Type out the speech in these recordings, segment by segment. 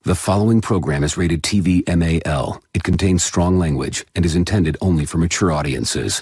The following program is rated TV MAL. It contains strong language and is intended only for mature audiences.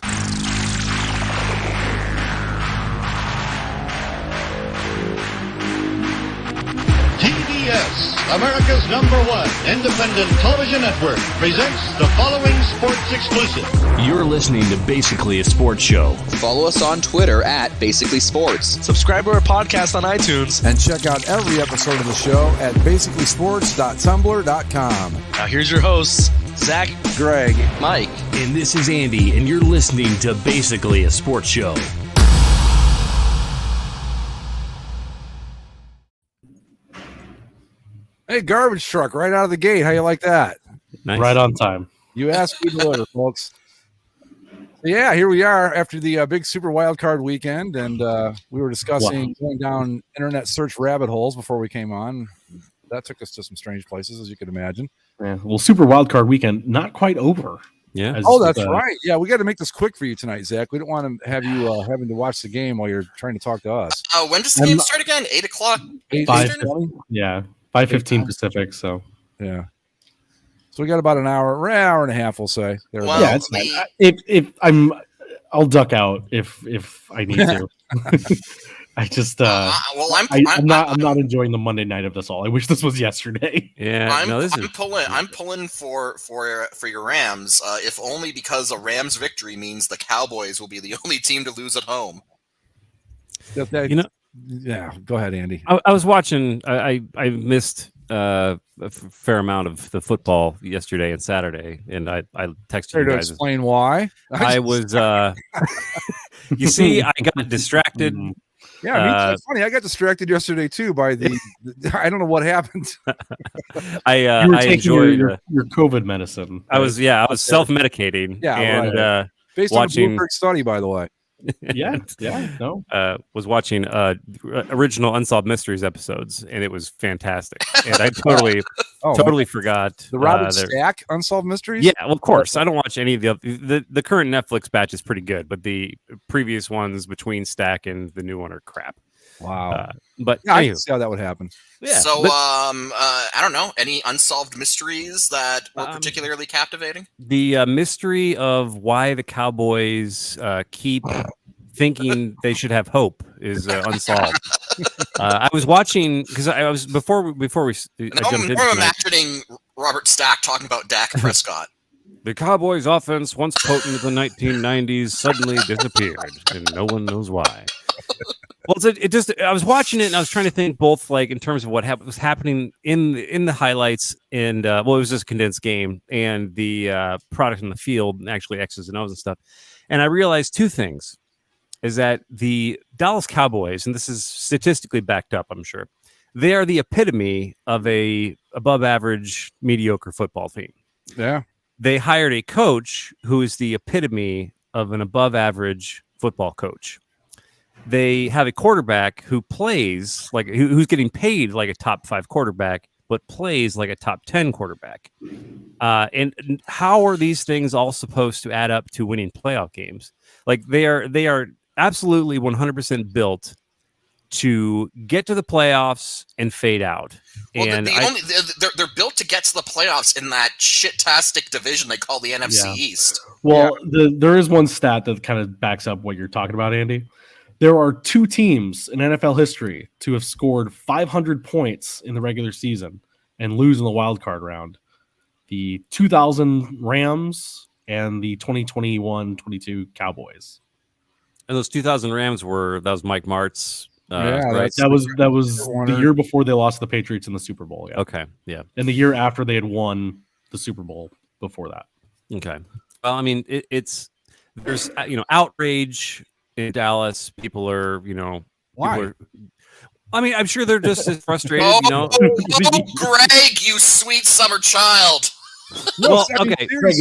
TBS, America's #1 independent television network, presents the following sports exclusive. You're listening to Basically a Sports Show. Follow us on Twitter at Basically Sports. Subscribe to our podcast on iTunes. And check out every episode of the show at basicallysports.tumblr.com. Now here's your hosts, Zach, Greg, Mike. And this is Andy, and you're listening to Basically a Sports Show. Hey, garbage truck right out of the gate. How you like that? Nice. Right on time. You asked, we deliver, folks. Yeah, here we are after the big Super Wildcard Weekend, and we were discussing going down internet search rabbit holes before we came on. That took us to some strange places, as you can imagine. Yeah. Well, Super Wildcard Weekend, not quite over. Yeah. Oh, that's right. Yeah, we got to make this quick for you tonight, Zach. We don't want to have you having to watch the game while you're trying to talk to us. When does the game start again? 8 o'clock? 8 Eastern? Yeah, 5:15 Pacific. So yeah. So we got about an hour and a half, we'll say. Well, yeah, it's fine. I'll duck out if I need to. I just I'm not enjoying the Monday night of this all. I wish this was yesterday. Yeah, I'm pulling for your Rams, if only because a Rams victory means the Cowboys will be the only team to lose at home. Yeah, go ahead, Andy. I was watching. I missed a fair amount of the football yesterday and Saturday, and I texted you guys. Explain why. I was. You see, I got distracted. Yeah, it's funny. I got distracted yesterday too by the. I don't know what happened. You were taking your COVID medicine. I was self-medicating. Yeah, and right. Based watching on a Bloomberg study, by the way. Was watching original Unsolved Mysteries episodes, and it was fantastic. And I totally forgot the Robert Stack Unsolved Mysteries. Yeah, well, of course, I don't watch any of the current Netflix batch is pretty good, but the previous ones between Stack and the new one are crap. Wow. But yeah, I can see how that would happen. Yeah. So I don't know, any unsolved mysteries that were particularly captivating? The mystery of why the Cowboys keep thinking they should have hope is unsolved. I was watching because I was before we jumped in. I'm imagining Robert Stack talking about Dak Prescott. The Cowboys' offense, once potent in the 1990s, suddenly disappeared, and no one knows why. Well, I was watching it and I was trying to think both like in terms of what was happening in the highlights and it was just a condensed game and the product in the field and actually X's and O's and stuff. And I realized two things is that the Dallas Cowboys, and this is statistically backed up, I'm sure, they are the epitome of a above average mediocre football team. Yeah. They hired a coach who is the epitome of an above average football coach. They have a quarterback who plays like who's getting paid like a top 5 quarterback, but plays like a top 10 quarterback. And how are these things all supposed to add up to winning playoff games? Like they are absolutely 100% built to get to the playoffs and fade out. Well, and they're built to get to the playoffs in that shit-tastic division they call the NFC East. Well, there is one stat that kind of backs up what you're talking about, Andy. There are 2 teams in NFL history to have scored 500 points in the regular season and lose in the wild card round. The 2000 Rams and the 2021-22 Cowboys. And those 2000 Rams that was Mike Martz. Right. That was the year before they lost the Patriots in the Super Bowl. Yeah. Okay. Yeah. And the year after they had won the Super Bowl before that. Okay. Well, I mean, there's outrage in Dallas. People are, why? I'm sure they're just as frustrated. Greg, you sweet summer child. Well, okay. Greg,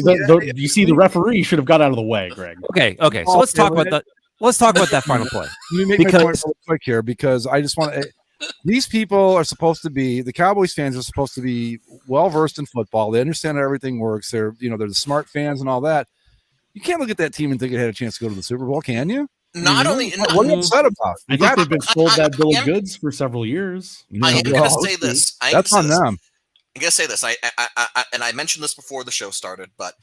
you see, the referee should have got out of the way, Greg. Okay. So let's talk about that. Let's talk about that final play. Let me make my point real quick here because I just want to. These people are supposed to be the Cowboys fans are supposed to be well versed in football. They understand how everything works. They're the smart fans and all that. You can't look at that team and think it had a chance to go to the Super Bowl, can you? Not only what are you upset about? I think they've been sold that bill of goods for several years. I am going to say this. That's on them. gotta say this. I mentioned this before the show started, but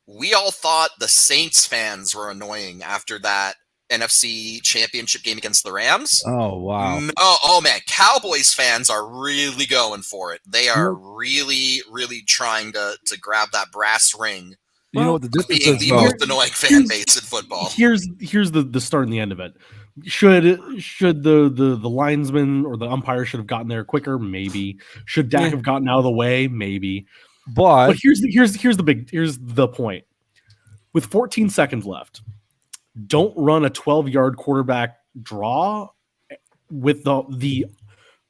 we all thought the Saints fans were annoying after that NFC Championship game against the Rams. Oh wow! Oh man, Cowboys fans are really going for it. They are really, really trying to grab that brass ring. You know what the difference being is? the most annoying fan base in football. Here's the start and the end of it. Should the linesman or the umpire should have gotten there quicker? Maybe. Should Dak have gotten out of the way? Maybe. But here's the point. With 14 seconds left, don't run a 12-yard quarterback draw with the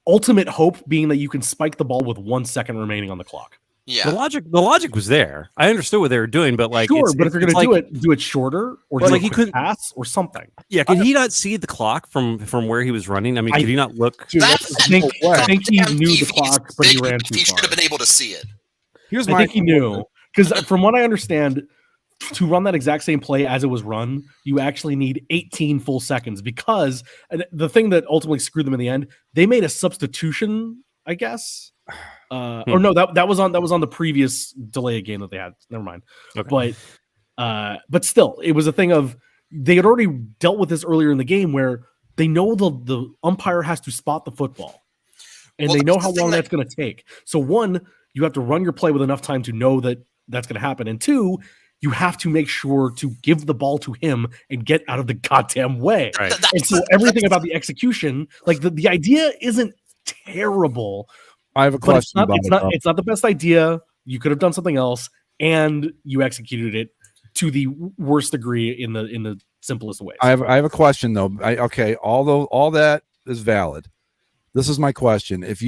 ultimate hope being that you can spike the ball with 1 second remaining on the clock. Yeah, the logic was there. I understood what they were doing, but like, sure, but if you're going to do it shorter or like he could pass or something. Yeah, could he not see the clock from where he was running? I mean, could he not look? Dude, I think he knew the clock, but he ran too far. He should have been able to see it. I think he knew, because from what I understand, to run that exact same play as it was run, you actually need 18 full seconds, because the thing that ultimately screwed them in the end, they made a substitution, I guess. Or no, that was on the previous delay game that they had. Never mind. Okay. But still, it was a thing of they had already dealt with this earlier in the game where they know the umpire has to spot the football, and they know how long that's going to take. So one, you have to run your play with enough time to know that that's going to happen, and two, you have to make sure to give the ball to him and get out of the goddamn way. Right. And so everything about the execution, like the idea isn't terrible. I have a question. It's not the best idea. You could have done something else, and you executed it to the worst degree in the simplest way. I have a question though. Although all that is valid, this is my question. If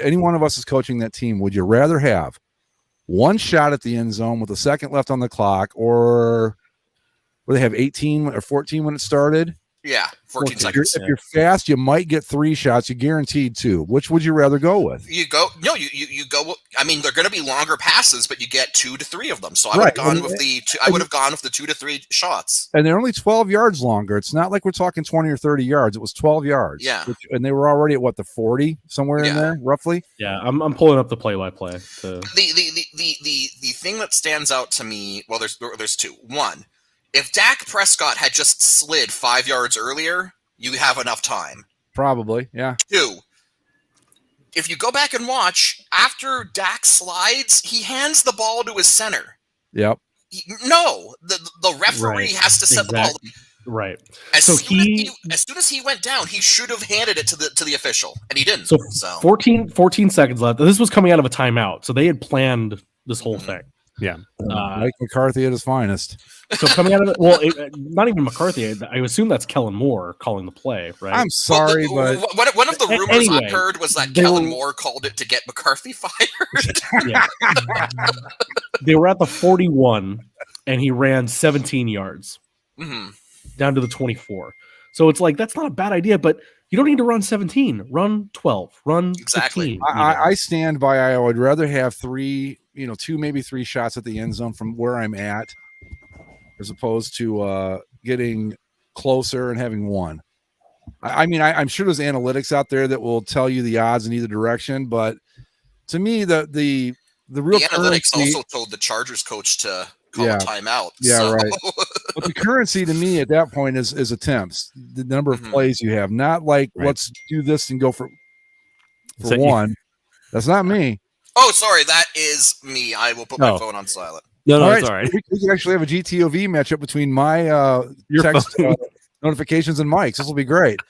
any one of us is coaching that team, would you rather have one shot at the end zone with a second left on the clock, or where they have 18 or 14 when it started? Yeah, 14 seconds. If you're fast, you might get 3 shots. You guaranteed 2. Which would you rather go with? You go. I mean, they're going to be longer passes, but you get 2 to 3 of them. So I would have gone with the 2 to 3 shots. And they're only 12 yards longer. It's not like we're talking 20 or 30 yards. It was 12 yards. Yeah. And they were already at the 40 somewhere in there, roughly. Yeah, I'm pulling up the play-by-play. The thing that stands out to me. Well, there's 2. One. If Dak Prescott had just slid 5 yards earlier, you have enough time. Probably, yeah. 2, if you go back and watch, after Dak slides, he hands the ball to his center. Yep. The referee has to set the ball. Right. As soon as he went down, he should have handed it to the official, and he didn't. So 14 seconds left. This was coming out of a timeout, so they had planned this whole thing. Yeah. Mike McCarthy at his finest. So coming out of it, not even McCarthy. I assume that's Kellen Moore calling the play, right? I'm sorry, but one of the rumors I heard was that Kellen Moore called it to get McCarthy fired. Yeah. They were at the 41, and he ran 17 yards down to the 24. So it's like, that's not a bad idea, but you don't need to run 17. Run 12. Run 15. I stand by. I would rather have 3, 2, maybe 3 shots at the end zone from where I'm at, as opposed to getting closer and having 1. I mean, I'm sure there's analytics out there that will tell you the odds in either direction, but to me, the real analytics also told the Chargers coach to call a timeout. Yeah, so. Right. But the currency to me at that point is attempts, the number of plays you have, not like let's do this and go for 1. That's not me. Oh, sorry, that is me. I will put my phone on silent. No, it's all right. We can actually have a GTOV matchup between my text notifications and Mike's. This will be great.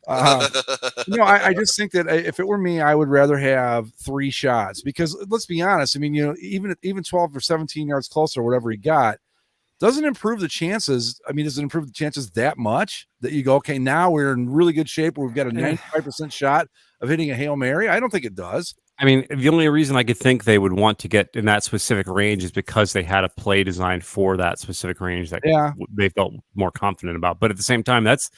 I just think that if it were me, I would rather have 3 shots, because let's be honest. I mean, even 12 or 17 yards closer, or whatever he got, doesn't improve the chances. I mean, does it improve the chances that much that you go, okay, now we're in really good shape where we've got a 95% shot of hitting a Hail Mary? I don't think it does. I mean, the only reason I could think they would want to get in that specific range is because they had a play designed for that specific range that they felt more confident about. But at the same time, that's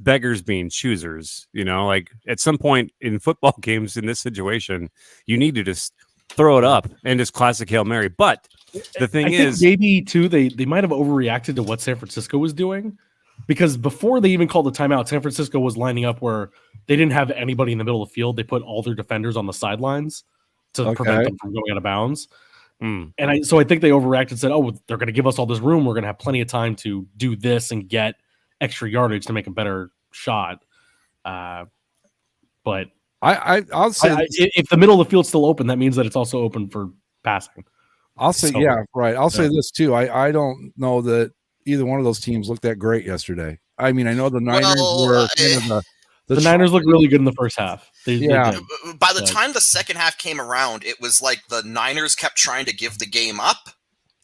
beggars being choosers. Like at some point in football games in this situation, you need to just throw it up and just classic Hail Mary. But the thing is, maybe too, they might have overreacted to what San Francisco was doing, because before they even called the timeout, San Francisco was lining up where they didn't have anybody in the middle of the field. They put all their defenders on the sidelines. to prevent them from going out of bounds. And I think they overreacted and said, "Oh, they're going to give us all this room. We're going to have plenty of time to do this and get extra yardage to make a better shot." But I'll say if the middle of the field's still open, that means that it's also open for passing. I'll say I'll say this too. I don't know that either one of those teams looked that great yesterday. I mean, I know the Niners were kind of the Niners looked really good in the first half. They By the time the second half came around, it was like the Niners kept trying to give the game up,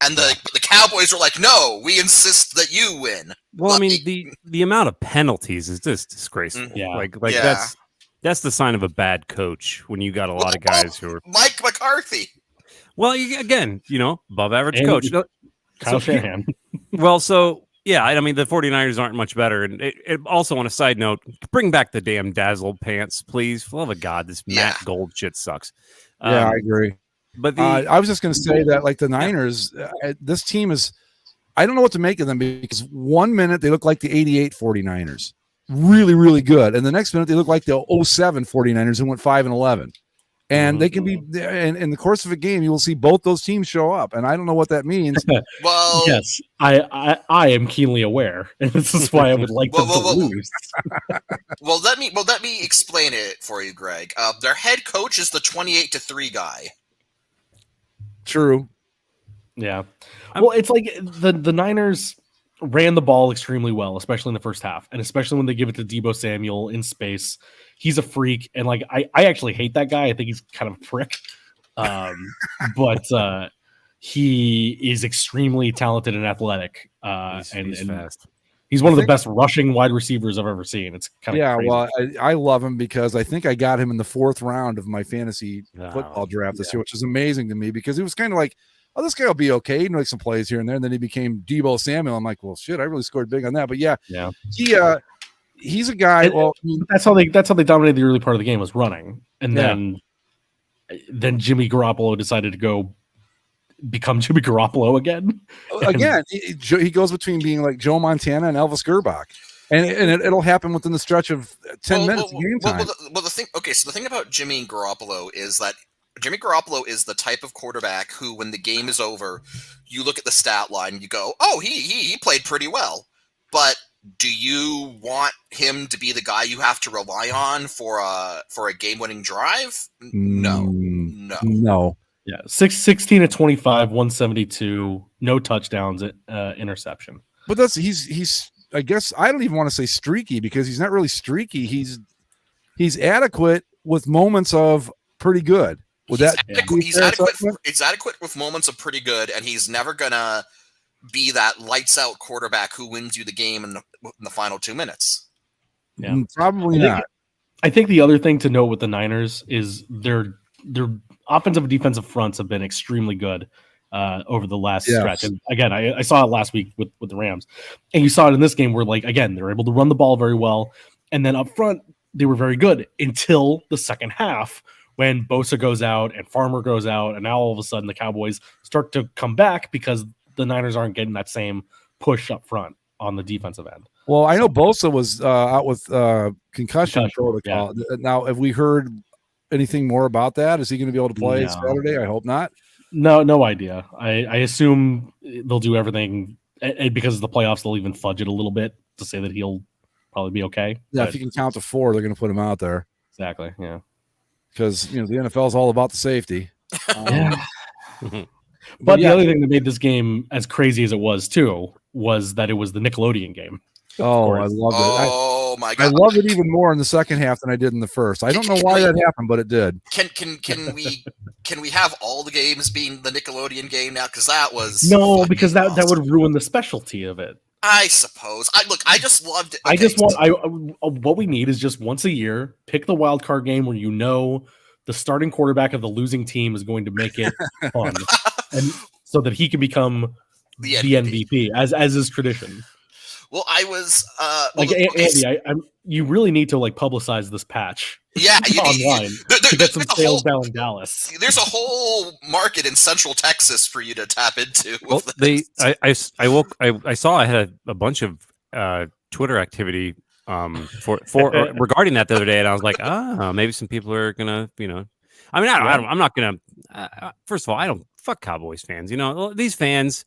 and the Cowboys were like, "No, we insist that you win." Well, I mean, the amount of penalties is just disgraceful. That's the sign of a bad coach when you got a lot of guys who are Mike McCarthy. Well, again, above average coach. Kyle Shanahan. Well, I mean, the 49ers aren't much better. And it also, on a side note, bring back the damn Dazzle pants, please. For the love of God, this Matt Gold shit sucks. I agree. But I was just going to say that, like the Niners, this team is, I don't know what to make of them, because 1 minute they look like the 88 49ers. Really, really good. And the next minute they look like the 07 49ers who went 5-11. And they can be, and in the course of a game, you will see both those teams show up, and I don't know what that means. Well, yes, I am keenly aware, and this is why I would like them to lose. Well, let me explain it for you, Greg. Their head coach is the 28-3 guy. True. Yeah. Well, it's like the Niners ran the ball extremely well, especially in the first half, and especially when they give it to Deebo Samuel in space. He's a freak, and like I actually hate that guy. I think he's kind of a prick, but he is extremely talented and athletic, he's fast. He's one of the best rushing wide receivers I've ever seen. It's kind of crazy. Well, I love him because I think I got him in the 4th round of my fantasy football draft this year, which is amazing to me because it was kind of like, oh, this guy will be okay. He can make some plays here and there, and then he became Deebo Samuel. I'm like, well, shit, I really scored big on that. But he's a guy. Well, that's how they dominated the early part of the game, was running, and then Jimmy Garoppolo decided to go become Jimmy Garoppolo again. He goes between being like Joe Montana and Elvis Gerbach, and it'll happen within the stretch of 10 minutes of game time. The thing about Jimmy Garoppolo is that Jimmy Garoppolo is the type of quarterback who, when the game is over, you look at the stat line and you go, "Oh, he played pretty well," but do you want him to be the guy you have to rely on for a game-winning drive? No. Yeah, 16 of 25, 172, no touchdowns, interception. But he's I guess I don't even want to say streaky because he's not really streaky. He's adequate with moments of pretty good. He's adequate with moments of pretty good, and he's never gonna be that lights out quarterback who wins you the game in the final 2 minutes. Yeah, probably not. I think the other thing to note with the Niners is their offensive and defensive fronts have been extremely good over the last stretch. And again, I saw it last week with the Rams, and you saw it in this game where, like, again, they're able to run the ball very well, and then up front they were very good until the second half, when Bosa goes out and Farmer goes out, and now all of a sudden the Cowboys start to come back because the Niners aren't getting that same push up front on the defensive end. Well, I know Bosa was out with concussion protocol. Yeah. Now, have we heard anything more about that? Is he going to be able to play Saturday? I hope not. No idea. I assume they'll do everything, and because of the playoffs, they'll even fudge it a little bit to say that he'll probably be okay. Yeah, if you can count to 4, they're going to put him out there. Exactly. Yeah. Because the NFL is all about the safety. But the other thing that made this game as crazy as it was too was that it was the Nickelodeon game. Oh, I loved it. Oh my God! I loved it even more in the second half than I did in the first. I don't know why that happened, but it did. Can we have all the games being the Nickelodeon game now? Because that was because that would ruin the specialty of it. I suppose. I just loved it. Okay. What we need is just once a year, pick the wild card game where the starting quarterback of the losing team is going to make it fun, and so that he can become the MVP as is tradition. Well, I was Andy. You really need to publicize this patch. Yeah, online to get some sales down in Dallas. There's a whole market in Central Texas for you to tap into. Well, I saw I had a bunch of Twitter activity for regarding that the other day, and I was like, maybe some people are gonna I mean, I'm not gonna. First of all, I don't fuck Cowboys fans. You know, these fans,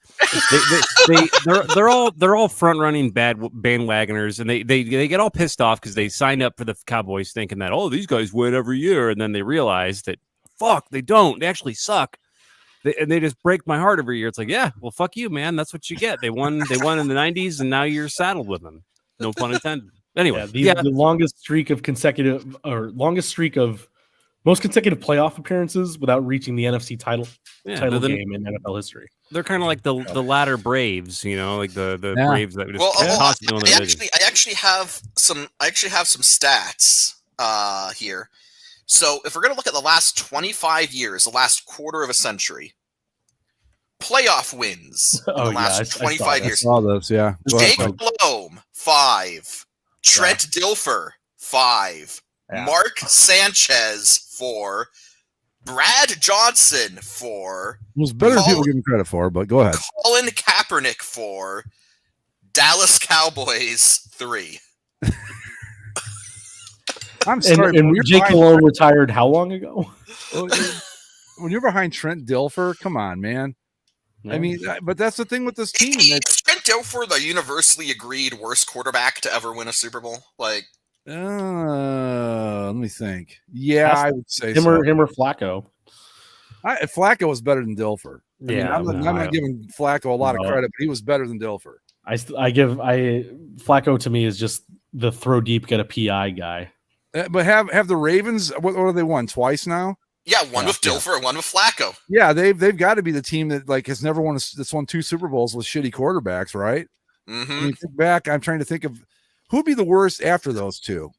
they're all front running bandwagoners, and they get all pissed off because they signed up for the Cowboys thinking that these guys win every year, and then they realize that fuck, they don't. They actually suck. And they just break my heart every year. It's like, yeah, well, fuck you, man. That's what you get. They won in the 90s, and now you're saddled with them. No pun intended. Anyway, the longest streak of most consecutive playoff appearances without reaching the NFC title game in NFL history. They're kind of like the latter Braves, you know, like the Braves that we just I actually have some stats here. So if we're going to look at the last 25 years, the last quarter of a century, playoff wins in the last 25 years. I saw this, yeah. Jake Blome, 5. Trent Dilfer, 5. Yeah. Mark Sanchez, 4. Brad Johnson, 4. It was better than people give him credit for, but go ahead. Colin Kaepernick, 4. Dallas Cowboys, 3. I'm sorry. And Jake Malone retired how long ago? When you're behind Trent Dilfer, come on, man. Yeah. I mean, but that's the thing with this team. Is Trent Dilfer the universally agreed worst quarterback to ever win a Super Bowl? Like, let me think. Yeah, I would say him or Flacco. Flacco was better than Dilfer. I'm not giving Flacco a lot of credit, but he was better than Dilfer. Flacco to me is just the throw deep, get a PI guy. But have the Ravens? What have they won twice now? Yeah, one with Dilfer and one with Flacco. Yeah, they've got to be the team that has never won. That's won 2 Super Bowls with shitty quarterbacks, right? Mm-hmm. When you think back, I'm trying to think of who'd be the worst after those 2.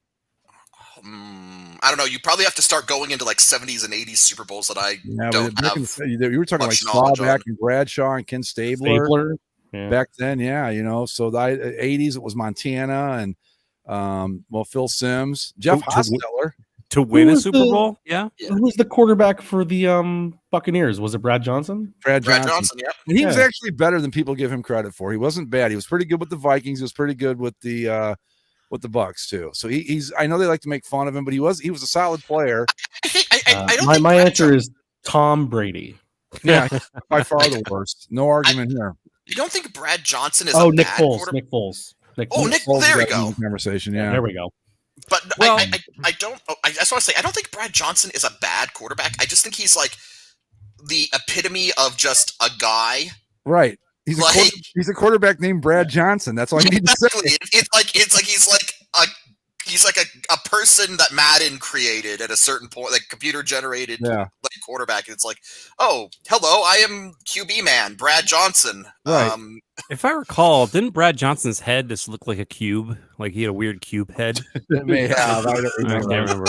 I don't know. You probably have to start going into like 70s and 80s Super Bowls that I don't have. You were talking like Staubach and Bradshaw and Ken Stabler. Yeah. Back then, yeah, you know. So the 80s, it was Montana and Phil Simms, Jeff Hostetler. To win a Super Bowl? Yeah. Who was the quarterback for the Buccaneers? Was it Brad Johnson? Brad Johnson, yeah. And he was actually better than people give him credit for. He wasn't bad. He was pretty good with the Vikings. He was pretty good with the Bucs too. So he's. I know they like to make fun of him, but he was a solid player. I don't think my answer is Tom Brady. Yeah, by far the worst. No argument here. You don't think Brad Johnson is a Nick bad Foles. quarterback? Nick Foles. There we go. Conversation, yeah. There we go. But I don't. I just want to say I don't think Brad Johnson is a bad quarterback. I just think he's like the epitome of just a guy. Right. He's a quarterback named Brad Johnson. That's all you need to say. He's like a person that Madden created at a certain point, like computer generated like quarterback. And it's like, oh, hello, I am QB man, Brad Johnson. Right. If I recall, didn't Brad Johnson's head just look like a cube? Like he had a weird cube head? It may have. I don't remember.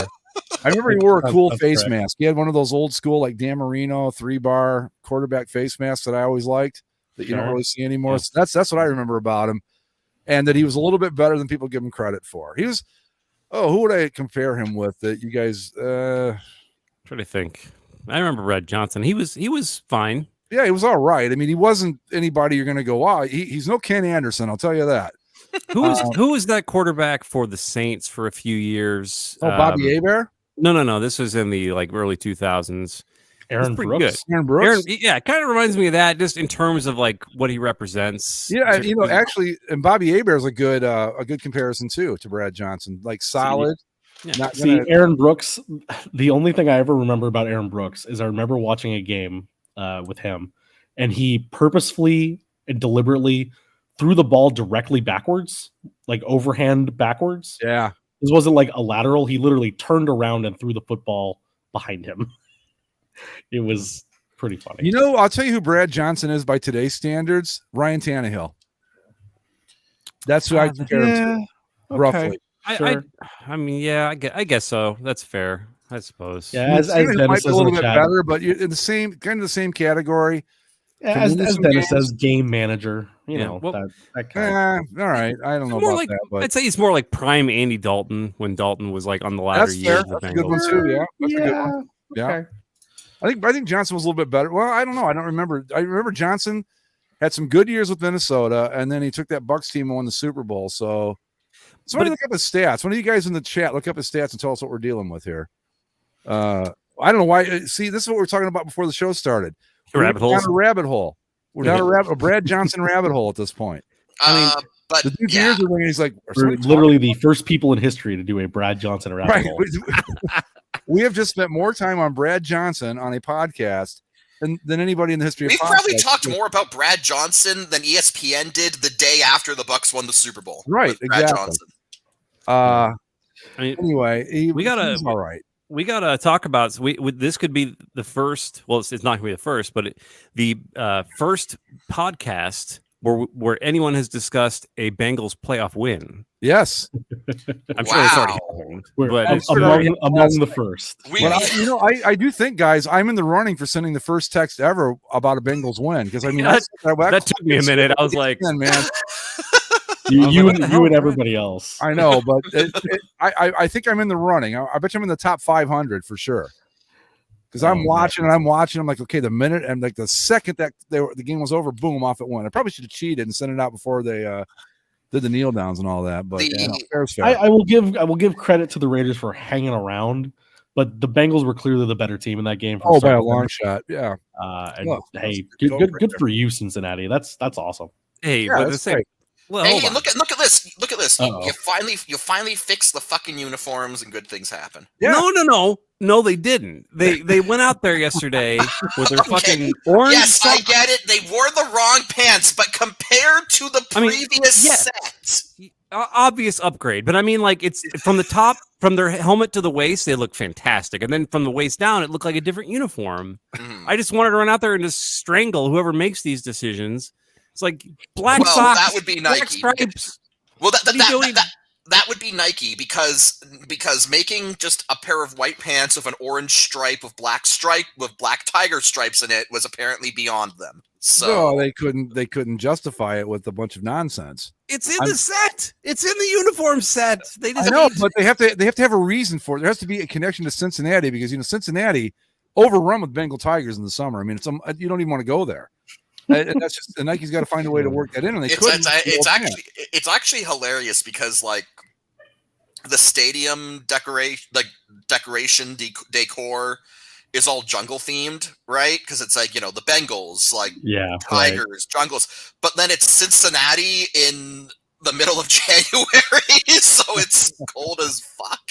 I remember he wore a cool face mask. He had one of those old school, like Dan Marino 3-bar quarterback face masks that I always liked that you don't really see anymore. Yeah. So that's what I remember about him. And that he was a little bit better than people give him credit for. He was, who would I compare him with that you guys try to think. I remember Brad Johnson. He was fine. Yeah, he was all right. I mean, he wasn't anybody you're going to go, wow, he's no Ken Anderson, I'll tell you that. Who was that quarterback for the Saints for a few years? Bobby Hebert? No. This was in the early 2000s. Aaron Brooks. It kind of reminds me of that, just in terms of like what he represents. Yeah, actually, and Bobby Hebert is a good comparison too to Brad Johnson. Like solid. Aaron Brooks. The only thing I ever remember about Aaron Brooks is I remember watching a game with him, and he purposefully and deliberately threw the ball directly backwards, like overhand backwards. Yeah, this wasn't like a lateral. He literally turned around and threw the football behind him. It was pretty funny. I'll tell you who Brad Johnson is by today's standards. Ryan Tannehill. That's who I compare him to, roughly. I mean, I guess so. That's fair, I suppose. Yeah, as Dennis might be a little bit chat, better, but you're in the same category. Yeah, as Dennis says, game manager. That kind all right. I don't know about that, but I'd say he's more like prime Andy Dalton when Dalton was like on the latter years. That's a good one too. Yeah, that's a good one. Yeah. Okay. I think Johnson was a little bit better. Well, I don't know. I don't remember. I remember Johnson had some good years with Minnesota, and then he took that Bucs team and won the Super Bowl. So somebody look up his stats. One of you guys in the chat, look up his stats and tell us what we're dealing with here. I don't know why. See, this is what we were talking about before the show started. Rabbit We're holes. down a rabbit hole. We're down a Brad Johnson rabbit hole at this point. But The dude's yeah, ears are ringing. He's like, We're literally the first people in history to do a Brad Johnson rabbit right. hole. We have just spent more time on Brad Johnson on a podcast than anybody in the history of we've podcasts. probably talked more about Brad Johnson than ESPN did the day after the Bucks won the Super Bowl. Right, with Brad exactly. Johnson. Anyway, he's all right. We gotta talk about. This could be the first. Well, it's not gonna be the first, but the first podcast where anyone has discussed a Bengals playoff win. Yes, I'm sure it's already happened, but among the first. I do think, guys, I'm in the running for sending the first text ever about a Bengals win because I mean that took me a minute. I was like, man. You and everybody else. I know, but I think I'm in the running. I bet you I'm in the top 500 for sure. Because I'm watching. I'm like, okay, the minute and like the second that the game was over, boom, off it went. I probably should have cheated and sent it out before they did the kneel downs and all that. But fair's fair. I will give credit to the Raiders for hanging around, but the Bengals were clearly the better team in that game. By a long shot, yeah. Hey, good for you, Cincinnati. That's awesome. Hey, yeah, but the same. great. Well, Hey, look at this. Look at this. Uh-oh. You finally fixed the fucking uniforms and good things happen. Yeah. No, they didn't. They went out there yesterday with their fucking orange. Yes, I get it. They wore the wrong pants, but compared to the previous set, obvious upgrade. But I mean, like, it's from the top, from their helmet to the waist, they look fantastic, and then from the waist down, it looked like a different uniform. I just wanted to run out there and just strangle whoever makes these decisions. It's like black socks. That would be Nike. Stripes. Well, that would be Nike because making just a pair of white pants with an orange stripe with black tiger stripes in it was apparently beyond them. So they couldn't justify it with a bunch of nonsense. It's in the set. It's in the uniform set. They just but they have to have a reason for it. There has to be a connection to Cincinnati because Cincinnati overrun with Bengal Tigers in the summer. I mean, you don't even want to go there. And that's just Nike's got to find a way to work that in, and they couldn't. It's actually hilarious because like the stadium decoration decor is all jungle themed, right? Because it's like the Bengals, like tigers, jungles, but then it's Cincinnati in the middle of January, so it's cold as fuck.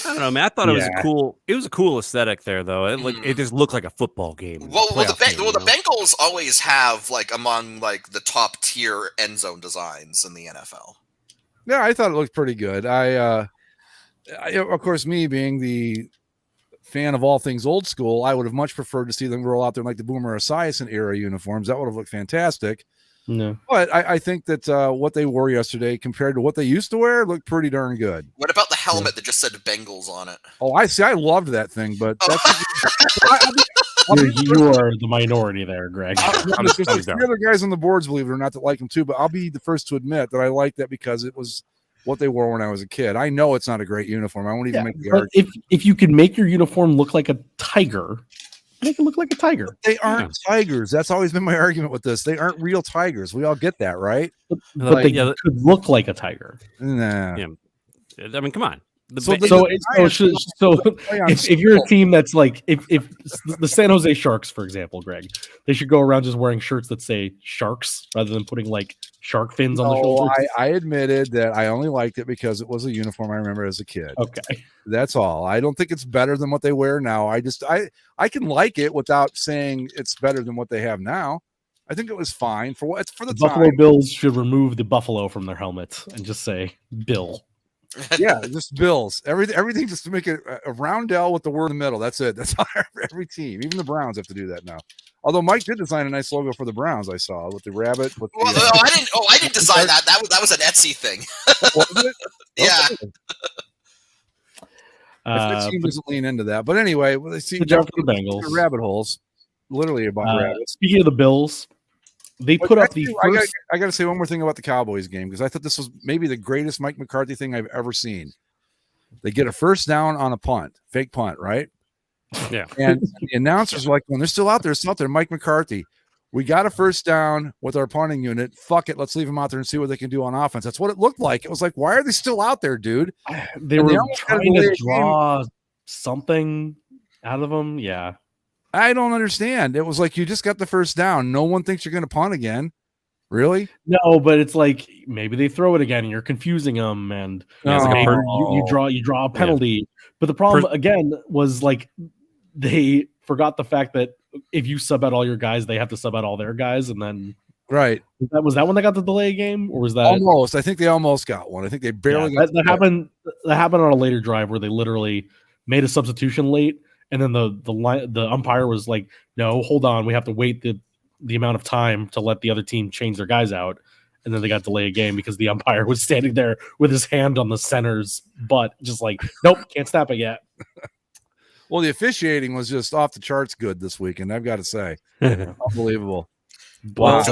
I don't know, man. I thought it was a cool aesthetic there, though. It just looked like a football game. Well, the Bengals always have like among like the top tier end zone designs in the NFL. Yeah, I thought it looked pretty good. I of course, me being the fan of all things old school, I would have much preferred to see them roll out there in like the Boomer Esiason era uniforms. That would have looked fantastic. No, but I think that what they wore yesterday compared to what they used to wear looked pretty darn good. What about the helmet that just said Bengals on it? Oh, I see. I loved that thing, but you are the minority there, Greg. There's the other guys on the boards, believe it or not, that like them too. But I'll be the first to admit that I like that because it was what they wore when I was a kid. I know it's not a great uniform. I won't even make the argument. If you could make your uniform look like a tiger, make it look like a tiger. But they aren't tigers. That's always been my argument with this. They aren't real tigers. We all get that, right? But they could look like a tiger. Nah. Yeah. I mean, come on. If you're a team that's like if the San Jose Sharks, for example, Greg, they should go around just wearing shirts that say Sharks rather than putting like shark fins on the shoulders. I admitted that I only liked it because it was a uniform I remember as a kid. Okay, that's all. I don't think it's better than what they wear now. I can like it without saying it's better than what they have now. I think it was fine for the Buffalo time. Bills should remove the buffalo from their helmets and just say Bill. Yeah, just Bills. Everything just to make it a roundel with the word in the middle. That's it. That's how every team. Even the Browns have to do that now. Although Mike did design a nice logo for the Browns, I saw with the rabbit. I didn't design that. That was an Etsy thing. Was it? Yeah. If the team doesn't lean into that, but anyway, they see good job for the Bengals. Rabbit holes, literally about rabbits. Speaking of the Bills. They put up the first. I got to say one more thing about the Cowboys game because I thought this was maybe the greatest Mike McCarthy thing I've ever seen. They get a first down on a punt, fake punt, right? Yeah. And the announcers were like, when they're still out there, Mike McCarthy, we got a first down with our punting unit. Fuck it. Let's leave them out there and see what they can do on offense. That's what it looked like. It was like, why are they still out there, dude? They were trying to draw something out of them. Yeah. I don't understand. It was like you just got the first down. No one thinks you're going to punt again. Really? No, but it's like maybe they throw it again and you're confusing them, and Yeah, it's like a maybe you draw a penalty. But the problem again was like they forgot the fact that if you sub out all your guys, they have to sub out all their guys, and then right. Was that when they got the delay game, or was that almost? I think they almost got one. I think they barely got that happened. That happened on a later drive where they literally made a substitution late, and then the umpire was like, "No, hold on, we have to wait the amount of time to let the other team change their guys out." And then they got delay a game because the umpire was standing there with his hand on the center's butt, just like, nope, can't snap it yet. Well, the officiating was just off the charts good this weekend, I've got to say. Unbelievable. But,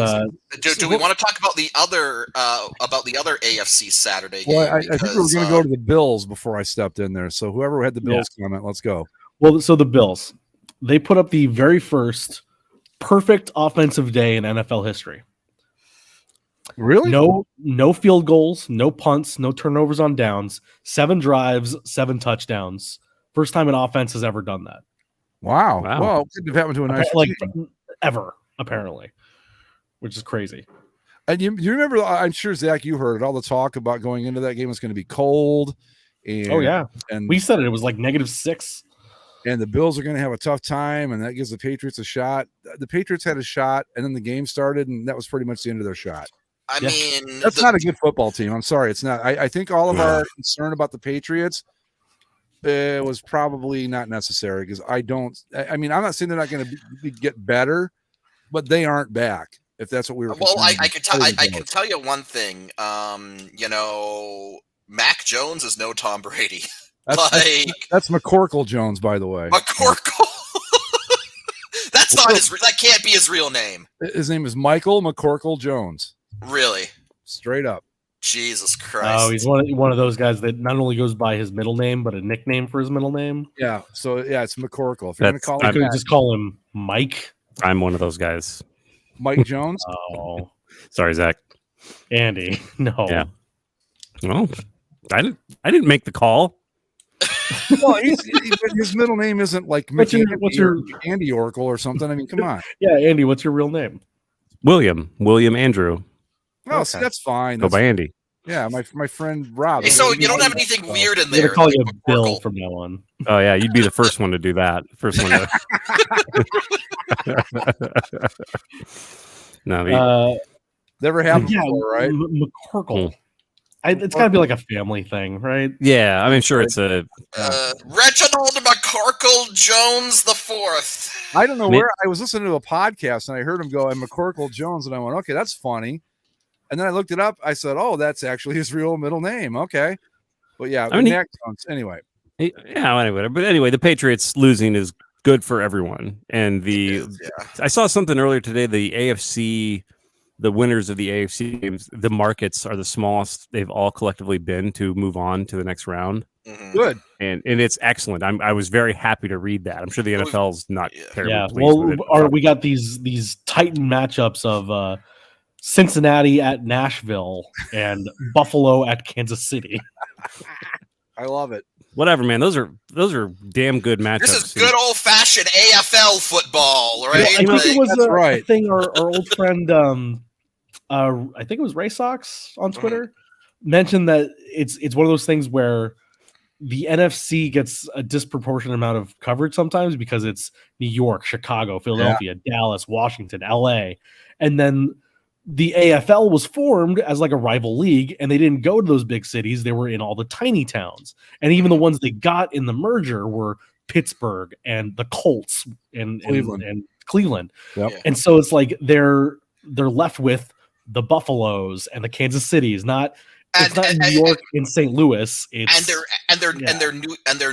do we want to talk about the other AFC Saturday game? Well, I think we were going to go to the Bills before I stepped in there. So whoever had the Bills comment, let's go. Well, so the Bills, they put up the very first perfect offensive day in NFL history. Really? No field goals, no punts, no turnovers on downs, 7 drives, 7 touchdowns. First time an offense has ever done that. Wow. Well, it could have happened to a nice team. Ever, apparently, which is crazy. And you remember, I'm sure, Zach, you heard it, all the talk about going into that game was going to be cold. And, and we said it was like -6. And the Bills are going to have a tough time, and that gives the Patriots a shot. The Patriots had a shot, and then the game started, and that was pretty much the end of their shot. I mean, that's not a good football team. I'm sorry, it's not. I think all of our concern about the Patriots was probably not necessary because I mean, I'm not saying they're not going to get better, but they aren't back. If that's what we were. Well, I can tell you one thing. Mac Jones is no Tom Brady. That's McCorkle Jones, by the way. McCorkle. That's not that can't be his real name. His name is Michael McCorkle Jones. Really? Straight up. Jesus Christ. Oh, he's one of those guys that not only goes by his middle name, but a nickname for his middle name. Yeah. So it's McCorkle. If you're going to call him, I could just call him Mike. I'm one of those guys. Mike Jones. Oh, sorry, Zach. Andy. No. Yeah. Well, I didn't make the call. Well, his middle name isn't like what's your Andy Oracle or something. I mean, come on. Yeah, Andy. What's your real name? William Andrew. Oh, okay. So that's fine. Go by Andy. Yeah, my friend Rob. Hey, so you don't have anything weird in there. I'm gonna call you Bill from now on. Oh yeah, you'd be the first one to do that. First one to. No, never happened before, right? McCorkle. It's got to be like a family thing, right? Yeah, I mean, sure, it's a Reginald McCorkle Jones the Fourth. I don't know where I was listening to a podcast and I heard him go and McCorkle Jones, and I went, okay, that's funny. And then I looked it up. I said, oh, that's actually his real middle name. Okay, but yeah, anyway. But anyway, the Patriots losing is good for everyone. And I saw something earlier today. The AFC. The winners of the AFC games, the markets are the smallest they've all collectively been to move on to the next round. Mm-hmm. Good. And it's excellent. I was very happy to read that. I'm sure the NFL's not terribly pleased with it. We got these Titan matchups of Cincinnati at Nashville and Buffalo at Kansas City. I love it. Whatever, man. Those are damn good matchups. This is good old fashioned AFL football, right? I think it was a thing our old friend, I think it was Ray Sox on Twitter, mentioned that it's one of those things where the NFC gets a disproportionate amount of coverage sometimes because it's New York, Chicago, Philadelphia, Dallas, Washington, LA, and then the AFL was formed as like a rival league, and they didn't go to those big cities. They were in all the tiny towns. And even the ones they got in the merger were Pittsburgh and the Colts and Cleveland. Yep. And so it's like they're left with the Buffaloes and the Kansas Cities, it's not New York and St. Louis. Their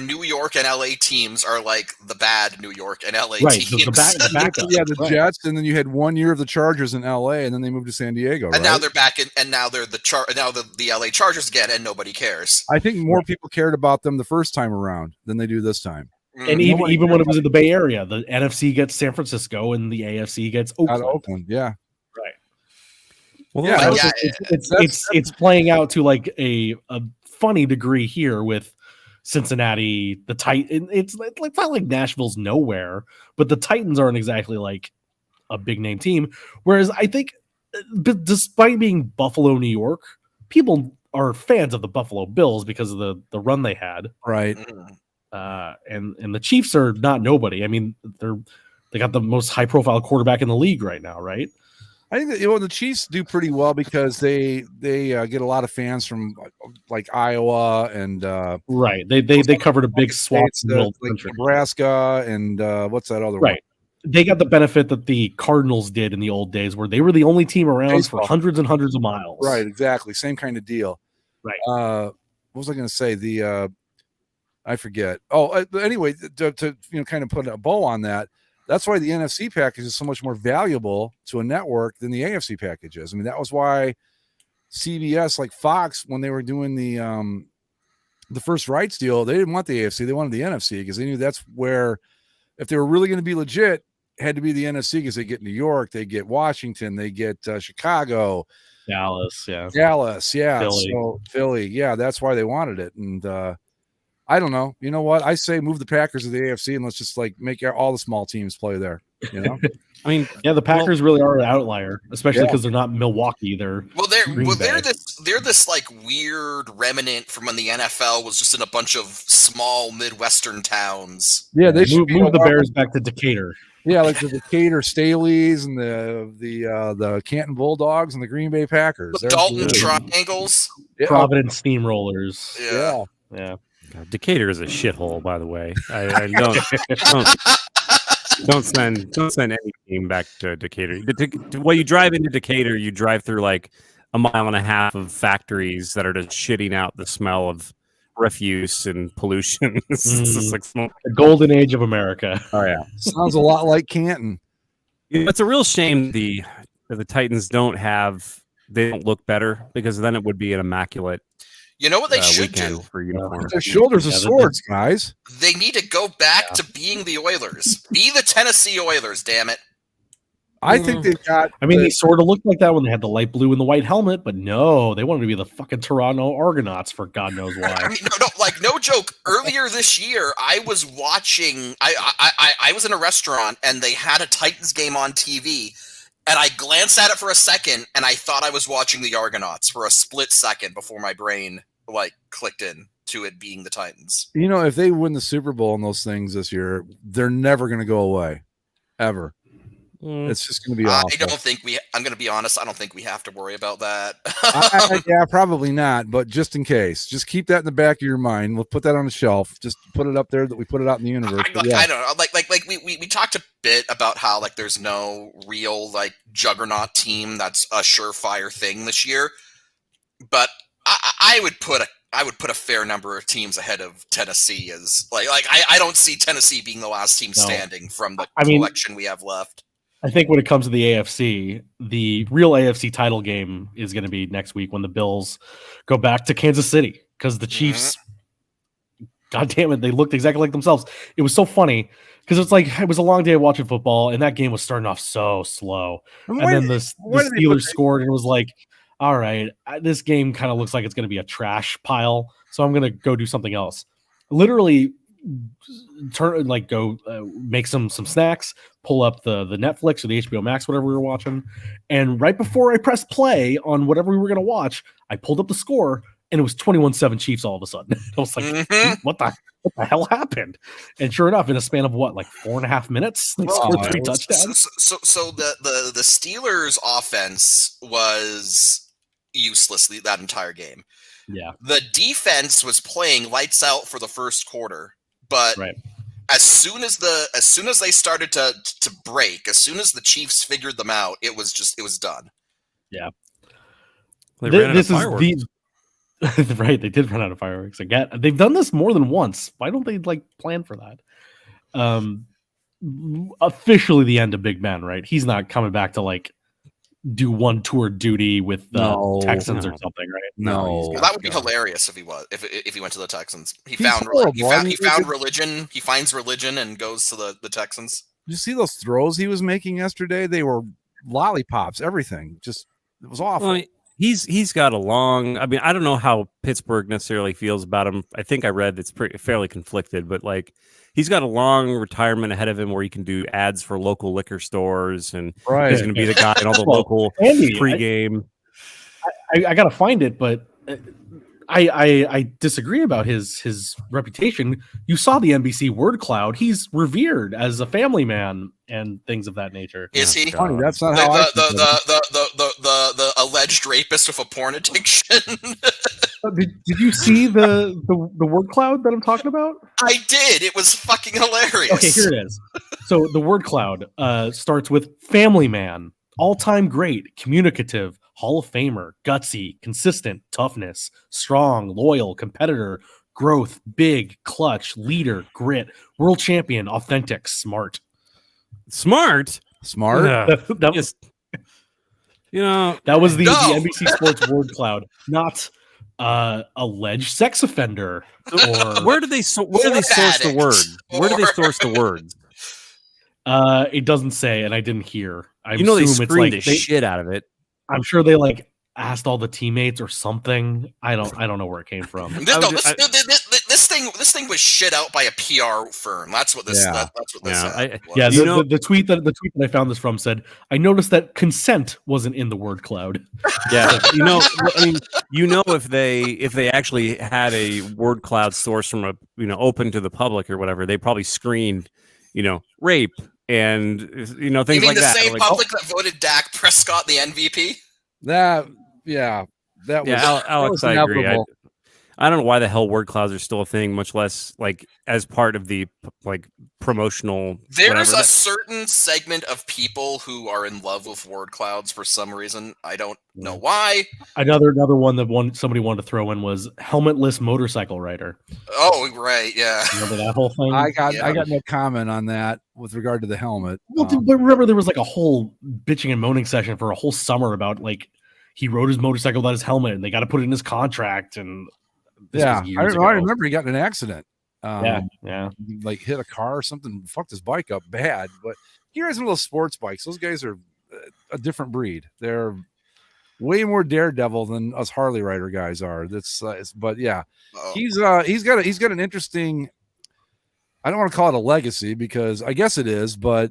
New York and LA teams are like the bad New York and LA right, teams. The Jets, and then you had 1 year of the Chargers in LA, and then they moved to San Diego. And now they're back and now they're the LA Chargers again, and nobody cares. I think more people cared about them the first time around than they do this time. And even when it was in the Bay Area, the NFC gets San Francisco and the AFC gets Oakland. Out of Oakland, yeah. Right. Well, it's playing out to like a funny degree here with Cincinnati, the Titans. It's not like Nashville's nowhere, but the Titans aren't exactly like a big name team. Whereas I think, despite being Buffalo, New York, people are fans of the Buffalo Bills because of the run they had. Right. And the Chiefs are not nobody. I mean, they got the most high profile quarterback in the league right now, right? I think that the Chiefs do pretty well because they get a lot of fans from like Iowa and right. They covered a big swath in the middle like country. Nebraska and what's that other right. One? They got the benefit that the Cardinals did in the old days, where they were the only team around for hundreds and hundreds of miles. Right, exactly, same kind of deal. Right. What was I going to say? I forget. Anyway, to kind of put a bow on that. That's why the NFC package is so much more valuable to a network than the AFC package is. I mean, that was why CBS, like Fox, when they were doing the first rights deal, they didn't want the AFC. They wanted the NFC because they knew that's where, if they were really going to be legit, it had to be the NFC because they get New York, they get Washington, they get Chicago. Dallas, yeah. Philly. So Philly, yeah, that's why they wanted it. And I don't know. You know what? I say move the Packers to the AFC and let's just like make all the small teams play there. You know, I mean, yeah, the Packers really are an outlier, especially because they're not Milwaukee. They're this like weird remnant from when the NFL was just in a bunch of small Midwestern towns. Yeah, they should move the Bears back to Decatur. Yeah, like the Decatur Staleys and the Canton Bulldogs and the Green Bay Packers. The Dalton Triangles. Yeah. Providence Steamrollers. Yeah. God, Decatur is a shithole, by the way. I don't send any team back to Decatur. When you drive into Decatur, you drive through like a mile and a half of factories that are just shitting out the smell of refuse and pollution. It's just like the golden age of America. Oh yeah, sounds a lot like Canton. It's a real shame the Titans don't look better, because then it would be an immaculate. You know what they should do? For uniforms. Their shoulders of swords, guys. They need to go back to being the Oilers. Be the Tennessee Oilers, damn it. I think they've got. I mean, they sort of looked like that when they had the light blue and the white helmet, but no, they wanted to be the fucking Toronto Argonauts for God knows why. I mean, no joke. Earlier this year, I was watching. I was in a restaurant and they had a Titans game on TV, and I glanced at it for a second, and I thought I was watching the Argonauts for a split second before my brain clicked in to it being the Titans. You know, if they win the Super Bowl and those things this year, they're never going to go away, ever. It's just going to be awful. I'm going to be honest, I don't think we have to worry about that. Yeah, probably not, but just in case, just keep that in the back of your mind. We'll put that on the shelf. Just put it up there that we put it out in the universe. I don't know. Like we talked a bit about how like there's no real like juggernaut team that's a surefire thing this year, but I would put a fair number of teams ahead of Tennessee as I don't see Tennessee being the last team standing from the collection we have left. I think when it comes to the AFC, the real AFC title game is going to be next week when the Bills go back to Kansas City, because the Chiefs, God damn it, they looked exactly like themselves. It was so funny because it was a long day of watching football, and that game was starting off so slow. And then the Steelers scored, and it was like, all right, this game kind of looks like it's going to be a trash pile, so I'm going to go do something else. Literally make some snacks, pull up the Netflix or the HBO Max, whatever we were watching, and right before I pressed play on whatever we were going to watch, I pulled up the score, and it was 21-7 Chiefs all of a sudden. I was like, what the hell happened? And sure enough, in a span of 4.5 minutes, they scored 3 touchdowns. So the Steelers offense was useless that entire game. Yeah. The defense was playing lights out for the first quarter, but as soon as they started to break, as soon as the Chiefs figured them out, it was done. Yeah. This is right. They did run out of fireworks. Again, they've done this more than once. Why don't they plan for that? Officially the end of Big Ben, right? He's not coming back to do one tour duty with the Texans or something, right? No, that would be hilarious if he went to the Texans. He found religion. He finds religion and goes to the Texans. Did you see those throws he was making yesterday? They were lollipops, everything. Just it was awful. Well, he's got a long. I mean, I don't know how Pittsburgh necessarily feels about him. I think I read it's fairly conflicted, but like he's got a long retirement ahead of him where he can do ads for local liquor stores, and Right. he's going to be the guy in all the Well, local Andy, pregame. I got to find it, but I disagree about his reputation. You saw the NBC word cloud. He's revered as a family man and things of that nature. Is he Funny, that's not how the alleged rapist with a porn addiction? Did you see the word cloud that I'm talking about? I did. It was fucking hilarious. Okay, here it is. So the word cloud starts with family man, all-time great, communicative, Hall of Famer, gutsy, consistent, toughness, strong, loyal, competitor, growth, big, clutch, leader, grit, world champion, authentic, smart. Smart. Smart. That was, that was the NBC Sports word cloud, not alleged sex offender. Or Where do they source the word? Where do they source the words? It doesn't say, and I didn't hear. I they assume screened it's the shit out of it. I'm sure they like asked all the teammates or something. I don't know where it came from. This thing was shit out by a PR firm. That's what this. Yeah. That's what this. The tweet that I found this from said, "I noticed that consent wasn't in the word cloud." Yeah, I mean, if they actually had a word cloud source from a open to the public or whatever, they probably screened, rape and things you mean like the that. same Like, public that voted Dak Prescott the MVP? That was Alex, I agree. I don't know why the hell word clouds are still a thing, much less like as part of the promotional. There's a certain segment of people who are in love with word clouds for some reason. I don't know why. Another one that somebody wanted to throw in was helmetless motorcycle rider. Oh, right, yeah. Remember that whole thing? I got no comment on that with regard to the helmet. Well, but remember there was like a whole bitching and moaning session for a whole summer about like he rode his motorcycle without his helmet and they got to put it in his contract and. I remember he got in an accident. Yeah. Like hit a car or something, fucked his bike up bad. But he rides one of those sports bikes. Those guys are a different breed. They're way more daredevil than us Harley rider guys are. But yeah, he's got an interesting. I don't want to call it a legacy because I guess it is, but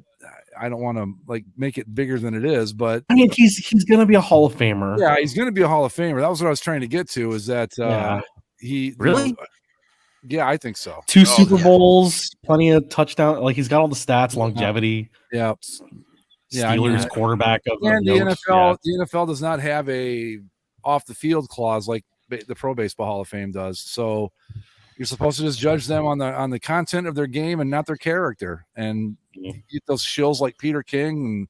I don't want to like make it bigger than it is. But I mean, he's gonna be a Hall of Famer. Yeah, he's gonna be a Hall of Famer. That was what I was trying to get to. Is that he really? Yeah, I think so. 2 Super Bowls, plenty of touchdown. Like he's got all the stats, longevity. Yeah. Steelers quarterback of and the NFL. The NFL does not have a off the field clause like the Pro Baseball Hall of Fame does. So you're supposed to just judge them on the content of their game and not their character. And you get those shills like Peter King and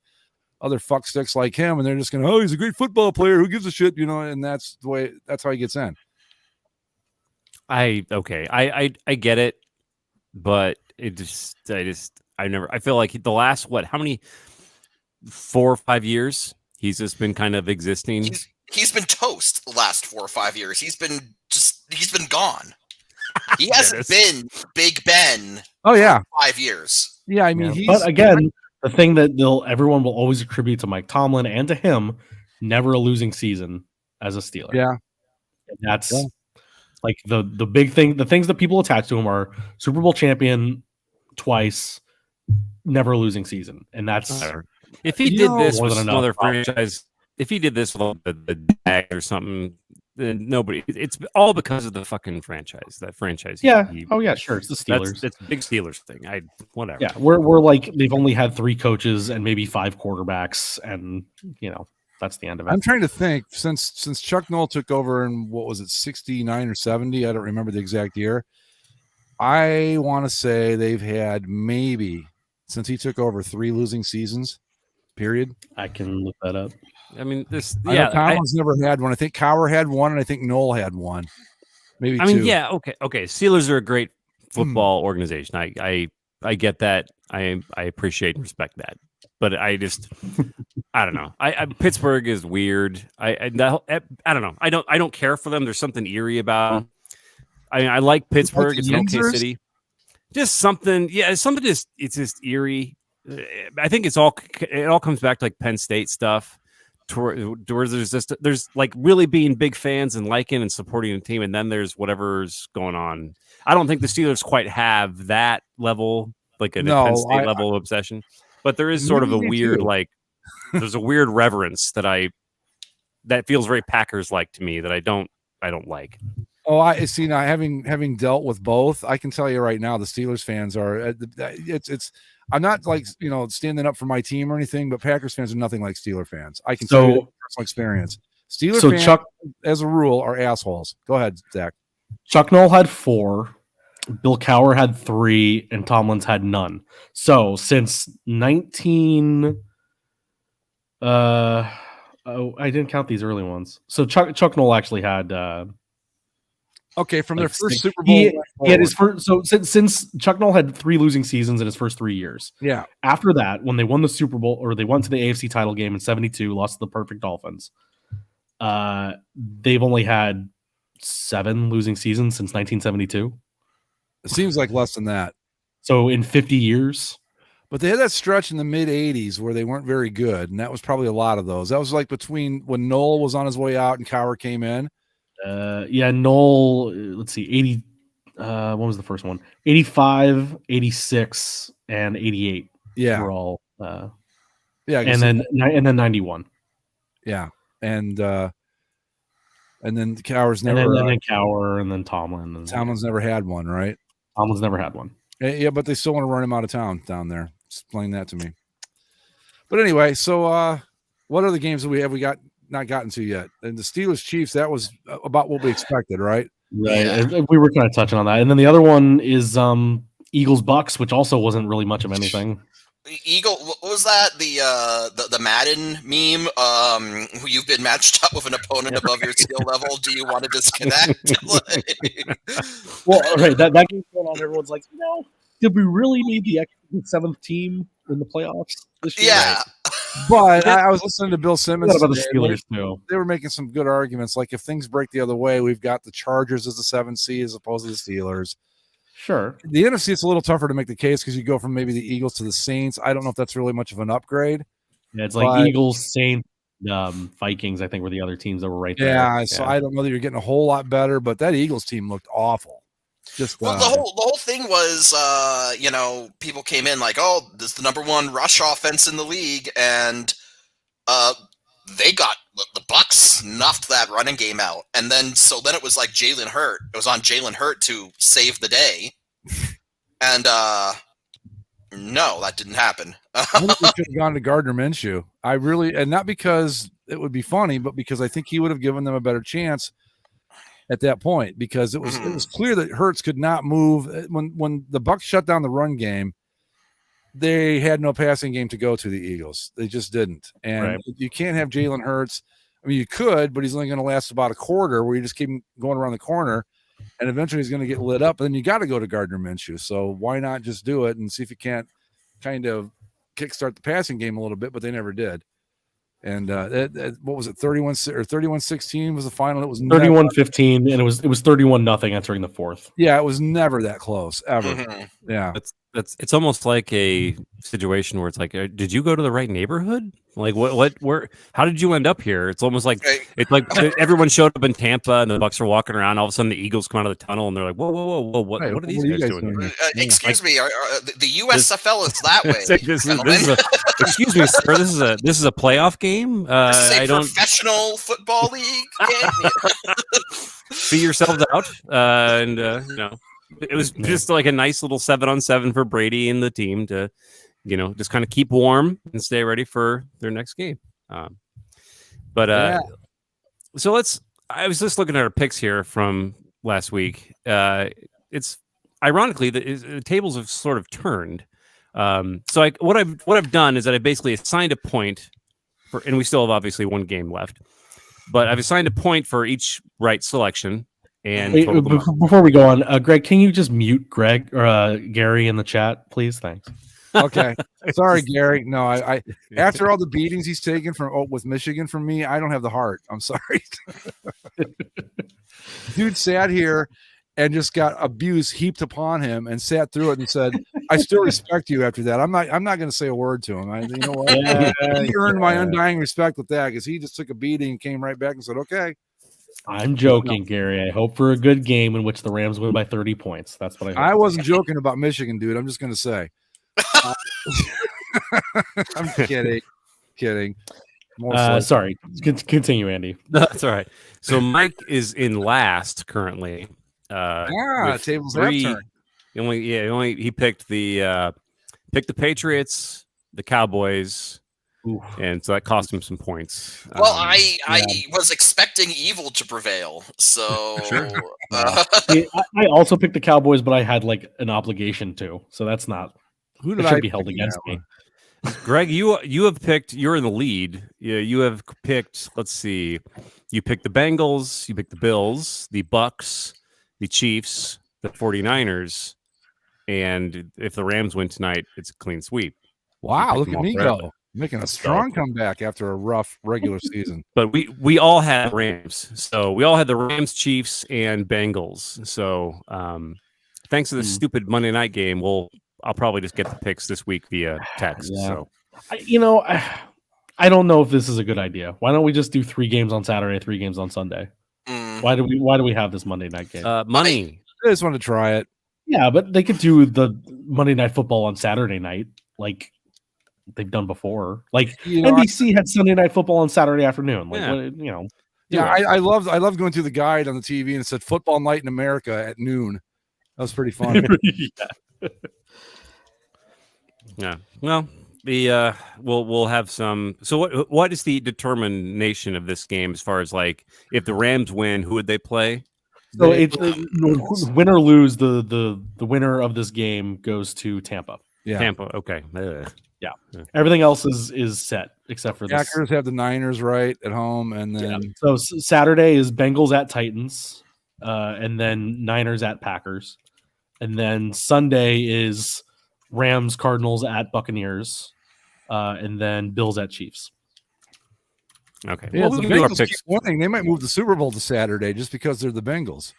other fucksticks like him, and they're just going, oh, he's a great football player. Who gives a shit? And that's how he gets in. I get it, but I feel like the last how many 4 or 5 years he's just been kind of existing. He's been toast the last 4 or 5 years. He's been gone. He hasn't been Big Ben. Oh yeah, 5 years. Yeah, I mean, but again, the thing that everyone will always attribute to Mike Tomlin and to him, never a losing season as a Steeler. Yeah, and that's. Yeah. Like the big thing, the things that people attach to him are Super Bowl champion twice, never a losing season, and that's if he did this with another franchise, if he did this with the Dag or something, then nobody. It's all because of the fucking franchise. That franchise. Yeah. Sure. It's the Steelers. It's a big Steelers thing. Whatever. Yeah. We're like they've only had 3 coaches and maybe 5 quarterbacks, and that's the end of it. I'm trying to think since Chuck Noll took over in what was it, 69 or 70? I don't remember the exact year. I want to say they've had maybe since he took over 3 losing seasons. Period. I can look that up. I mean, Tomlin's never had one. I think Cowher had one, and I think Noll had one. Maybe 2. I mean, yeah, okay. Steelers are a great football organization. I get that. I appreciate and respect that. But I don't know. Pittsburgh is weird. I don't know. I don't care for them. There's something eerie about them. I like Pittsburgh. It's an okay city. Just something. Yeah, something. It's just eerie. I think it all comes back to like Penn State stuff. towards there's like really being big fans and liking and supporting a team, and then there's whatever's going on. I don't think the Steelers quite have that level, like a Penn State level of obsession, but there is sort of a weird there's a weird reverence that feels very Packers like to me that I don't like. Oh, I see. Now, having dealt with both, I can tell you right now, the Steelers fans are. It's. I'm not like standing up for my team or anything, but Packers fans are nothing like Steeler fans. I can tell you personal experience. Steelers fans, Chuck, as a rule, are assholes. Go ahead, Zach. Chuck Noll had 4, Bill Cowher had 3, and Tomlin's had none. So since 19. I didn't count these early ones. So Chuck Noll actually had. Okay, from their first Super Bowl, he had his first. So since Chuck Noll had 3 losing seasons in his first 3 years. Yeah. After that, when they won the Super Bowl, or they went to the AFC title game in '72, lost to the perfect Dolphins. They've only had 7 losing seasons since 1972. It seems like less than that. So in 50 years. But they had that stretch in the mid 80s where they weren't very good, and that was probably a lot of those. That was like between when Noll was on his way out and Cowher came in. Noll, let's see, 80. What was the first one? 85, 86, and 88. Yeah. Were all. And then 91. Yeah. And then Cowher's never. And then Cowher, and then Tomlin. Tomlin's never had one, right? Tomlin's never had one. Yeah, but they still want to run him out of town down there. Explain that to me. But anyway, so what other games do we have? We not gotten to yet. And the Steelers Chiefs, that was about what we expected, right? Right. Yeah. We were kind of touching on that. And then the other one is Eagles Bucks, which also wasn't really much of anything. What was that? The Madden meme? Who you've been matched up with an opponent above your skill level. Do you want to disconnect? Well, right. That game's going on. Everyone's like, did we really need the 7th team in the playoffs this year? Yeah. Right. But I was listening to Bill Simmons. About the Steelers too. They were making some good arguments. Like if things break the other way, we've got the Chargers as the 7th seed as opposed to the Steelers. Sure. The NFC, it's a little tougher to make the case because you go from maybe the Eagles to the Saints. I don't know if that's really much of an upgrade. Yeah, it's like Eagles, Saints, Vikings, I think were the other teams that were right there. Yeah, so I don't know that you're getting a whole lot better, but that Eagles team looked awful. Just the whole thing was, people came in like, oh, this is the number 1 rush offense in the league, and they got the Bucks snuffed that running game out, and then it was like Jalen Hurt. It was on Jalen Hurt to save the day, and no, that didn't happen. I think we should have gone to Gardner Minshew. And not because it would be funny, but because I think he would have given them a better chance at that point, because it was clear that Hurts could not move. When the Bucs shut down the run game, they had no passing game to go to the Eagles. They just didn't. And you can't have Jalen Hurts. I mean, you could, but he's only going to last about a quarter where you just keep going around the corner, and eventually he's going to get lit up. And then you got to go to Gardner Minshew. So why not just do it and see if you can't kind of kickstart the passing game a little bit, but they never did. And what was it? 31-16 was the final. It was 31-15, and it was 31-0 entering the 4th. Yeah, it was never that close ever. Mm-hmm. Yeah, it's almost like a situation where it's like, did you go to the right neighborhood? Like where? How did you end up here? It's almost like it's like everyone showed up in Tampa, and the Bucs are walking around. All of a sudden, the Eagles come out of the tunnel, and they're like, whoa! What are these guys doing? Excuse me, the USFL is that way. Excuse me, sir. This is a playoff game. This is a professional football league game. See yourselves out, it was just like a nice little 7-on-7 for Brady and the team to, just kind of keep warm and stay ready for their next game. So I was just looking at our picks here from last week. It's ironically the tables have sort of turned. So what I've done is that I basically assigned a point for, and we still have obviously one game left, but I've assigned a point for each right selection. And before we go on, Greg, can you just mute Greg or Gary in the chat, please? Thanks. Okay. Sorry, Gary. No, I after all the beatings he's taken with Michigan from me, I don't have the heart. I'm sorry. Dude sat here and just got abuse heaped upon him and sat through it and said, I still respect you after that. I'm not going to say a word to him. You know what? He earned my undying respect with that because he just took a beating and came right back and said, okay. I'm joking, Gary. I hope for a good game in which the Rams win by 30 points. That's what I hope. I wasn't joking about Michigan, dude. I'm just going to say. I'm kidding. Sorry. Continue, Andy. That's all right. So Mike is in last currently. Tables have turned. He picked the Patriots, the Cowboys, and so that cost him some points. Well, I was expecting evil to prevail, so I also picked the Cowboys, but I had like an obligation to, so that's not. Who did should be held against me. Greg, you have picked. You're in the lead. You have picked. Let's see. You picked the Bengals. You picked the Bills, the Bucks, the Chiefs, the 49ers, and if the Rams win tonight, it's a clean sweep. Wow, look at me go. Making a strong comeback after a rough regular season. But we all had Rams. So we all had the Rams, Chiefs, and Bengals. So thanks to the stupid Monday night game, I'll probably just get the picks this week via text. Yeah. So I don't know if this is a good idea. Why don't we just do 3 games on Saturday, 3 games on Sunday? Why do we have this Monday night game? Money. I just want to try it. Yeah, but they could do the Monday Night Football on Saturday night, like they've done before. Like NBC had Sunday Night Football on Saturday afternoon. Like I love going through the guide on the TV and it said football night in America at noon. That was pretty fun. Yeah. Well, we'll have some. So what is the determination of this game as far as like if the Rams win, who would they play? So it's win or lose, the winner of this game goes to Tampa. Yeah. Tampa. Okay. Yeah. Everything else is set except for this. Packers have the Niners right at home, and then so Saturday is Bengals at Titans, and then Niners at Packers, and then Sunday is Rams Cardinals at Buccaneers, and then Bills at Chiefs. Okay. Yeah, well, we can do our picks. One thing, they might move the Super Bowl to Saturday just because they're the Bengals.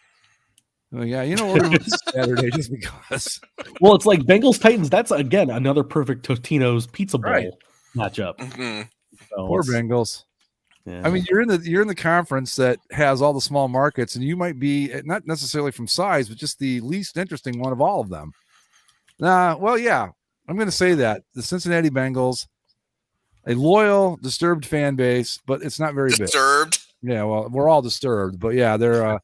Well, yeah, we're going to Saturday just because. Well, it's like Bengals Titans. That's again another perfect Totino's Pizza Bowl matchup. Mm-hmm. So poor Bengals. Yeah. I mean, you're in the conference that has all the small markets, and you might be not necessarily from size, but just the least interesting one of all of them. Well, yeah, I'm going to say that the Cincinnati Bengals, a loyal, disturbed fan base, but it's not very disturbed. Big. Yeah, well, we're all disturbed, but yeah, they're I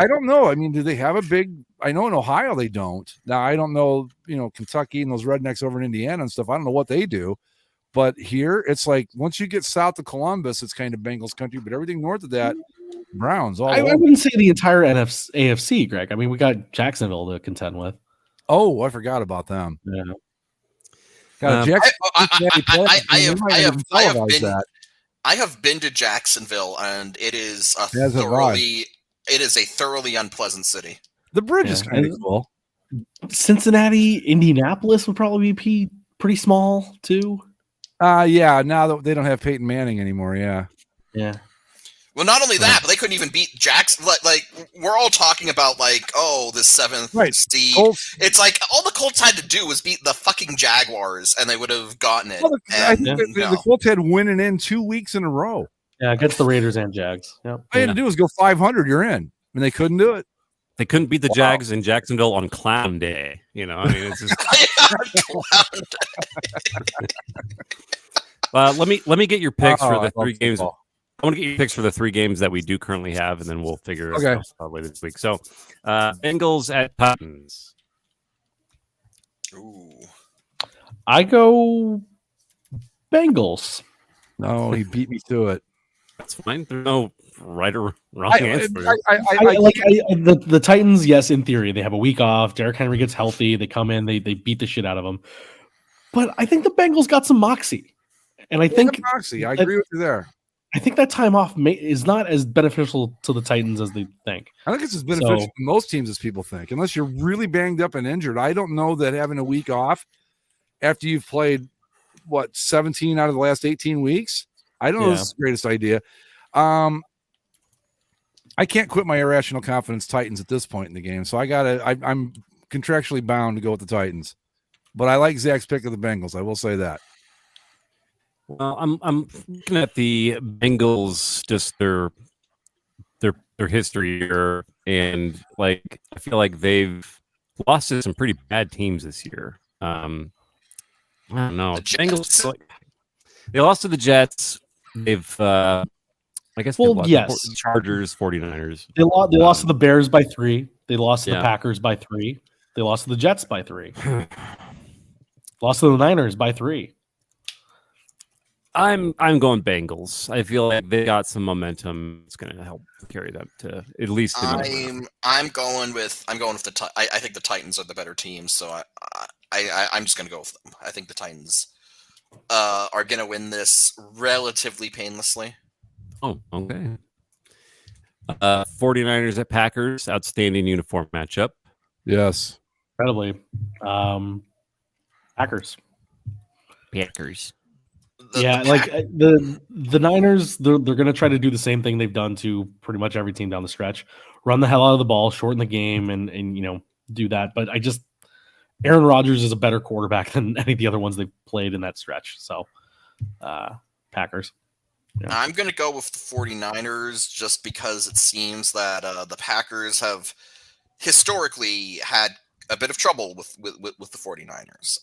don't know. I mean, do they have a big? I know in Ohio they don't. Now I don't know. Kentucky and those rednecks over in Indiana and stuff. I don't know what they do, but here it's like once you get south of Columbus, it's kind of Bengals country. But everything north of that, Browns. I wouldn't say the entire AFC, Greg. I mean, we got Jacksonville to contend with. Oh, I forgot about them. Yeah. I have been to Jacksonville, and it is a thoroughly unpleasant city. The bridge is kind of cool. Cincinnati, Indianapolis would probably be pretty small too. Yeah. Now that they don't have Peyton Manning anymore, yeah. Well, not only that, but they couldn't even beat Jackson. Like we're all talking about, the 7th seed. Colts. It's like all the Colts had to do was beat the fucking Jaguars, and they would have gotten it. Well, the Colts had winning in 2 weeks in a row. Yeah, against the Raiders and Jags. Yep. All you had to do was go 500. You're in, and they couldn't do it. They couldn't beat the Jags in Jacksonville on Clown Day. I mean, it's just. Let me get your picks for the 3 games. I want to get your picks for the 3 games that we do currently have, and then we'll figure it out probably this week. So, Bengals at Titans. Ooh. I go Bengals. No, he beat me to it. That's fine. There's no right or wrong answer. The Titans, yes, in theory, they have a week off. Derrick Henry gets healthy. They come in, they beat the shit out of them. But I think the Bengals got some moxie. And I think moxie. I agree with you there. I think that time off is not as beneficial to the Titans as they think. I think it's as beneficial to most teams as people think. Unless you're really banged up and injured, I don't know that having a week off after you've played, 17 out of the last 18 weeks? I don't know if it's the greatest idea. I I can't quit my irrational confidence Titans at this point in the game. So I'm contractually bound to go with the Titans. But I like Zach's pick of the Bengals. I will say that. Well, I'm looking at the Bengals, just their history here, and like I feel like they've lost to some pretty bad teams this year. I don't know. The Bengals, they lost to the Jets. They've I guess they lost to the Chargers, 49ers. They lost to the Bears by 3. They lost to the Yeah. Packers by 3. They lost to the Jets by 3. Lost to the Niners by 3. I'm going Bengals. I feel like they got some momentum. It's going to help carry them to at least. I'm going with the. I think the Titans are the better team, so I'm just going to go with them. I think the Titans are going to win this relatively painlessly. Oh, okay. 49ers at Packers, outstanding uniform matchup. Yes. Incredibly. Packers. The Niners, they're going to try to do the same thing they've done to pretty much every team down the stretch. Run the hell out of the ball, shorten the game, and do that. But Aaron Rodgers is a better quarterback than any of the other ones they've played in that stretch. So, Packers. Yeah. I'm going to go with the 49ers just because it seems that the Packers have historically had a bit of trouble with the 49ers.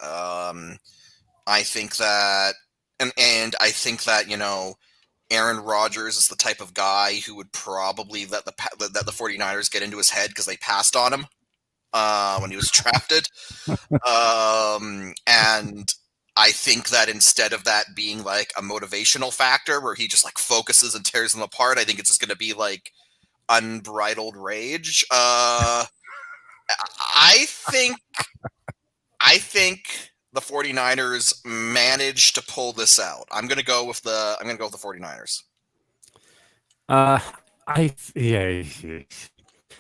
I think that, and I think that, Aaron Rodgers is the type of guy who would probably let the 49ers get into his head because they passed on him when he was drafted. And I think that instead of that being like a motivational factor where he just like focuses and tears them apart, I think it's just going to be like unbridled rage. I think the 49ers managed to pull this out. I'm going to go with the 49ers.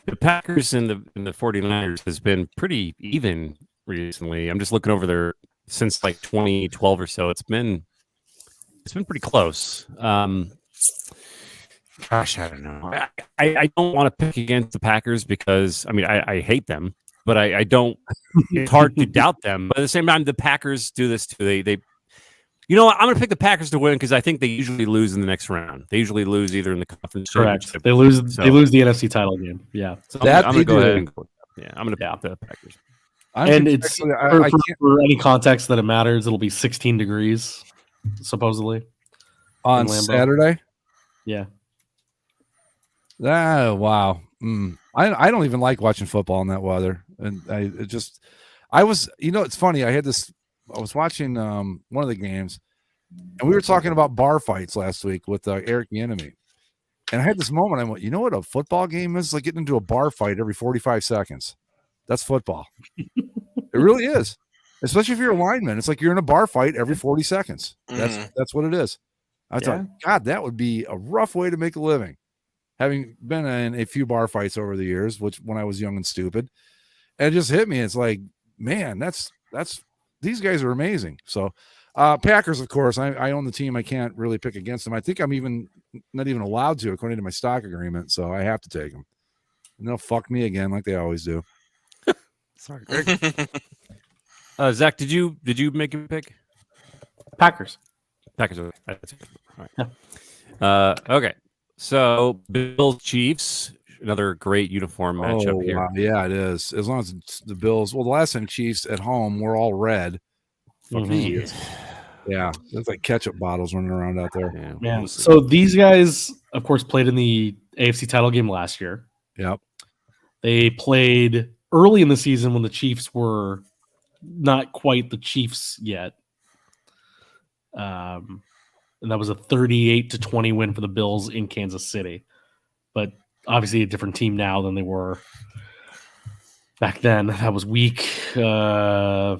The Packers and the 49ers has been pretty even recently. I'm just looking over there since like 2012 or so. It's been pretty close. Gosh, I don't know. I don't want to pick against the Packers because I hate them, but I don't. It's hard to doubt them. But at the same time, the Packers do this too. They you know what? I'm going to pick the Packers to win because I think they usually lose in the next round. They usually lose either in the conference. Correct. They lose the NFC title game. Yeah. So I'm going to go ahead and go. Yeah, I'm going to pick the Packers. And it's for any context that it matters, it'll be 16 degrees supposedly on Saturday. Yeah. Oh, wow. I don't even like watching football in that weather. And it's funny. I was watching one of the games and we were talking about bar fights last week with Eric Bieniemy. And I had this moment. I went, you know what a football game is? Like getting into a bar fight every 45 seconds. That's football. It really is. Especially if you're a lineman. It's like you're in a bar fight every 40 seconds. That's what it is. I thought, God, that would be a rough way to make a living. Having been in a few bar fights over the years, which when I was young and stupid, and it just hit me. It's like, man, that's these guys are amazing. So Packers, of course, I own the team. I can't really pick against them. I think I'm not even allowed to, according to my stock agreement. So I have to take them. And they'll fuck me again like they always do. Sorry, Greg. Zach, did you make a pick? Packers. Okay. All right. Yeah. Okay. So Bills Chiefs, another great uniform matchup here. Wow. Yeah, it is. As long as it's the Bills. Well, the last time Chiefs at home were all red. Mm-hmm. Yeah, there's like ketchup bottles running around out there. Yeah. So these guys, of course, played in the AFC title game last year. Yep. They played early in the season when the Chiefs were not quite the Chiefs yet. And that was a 38-20 win for the Bills in Kansas City. But obviously a different team now than they were back then. That was week 5. I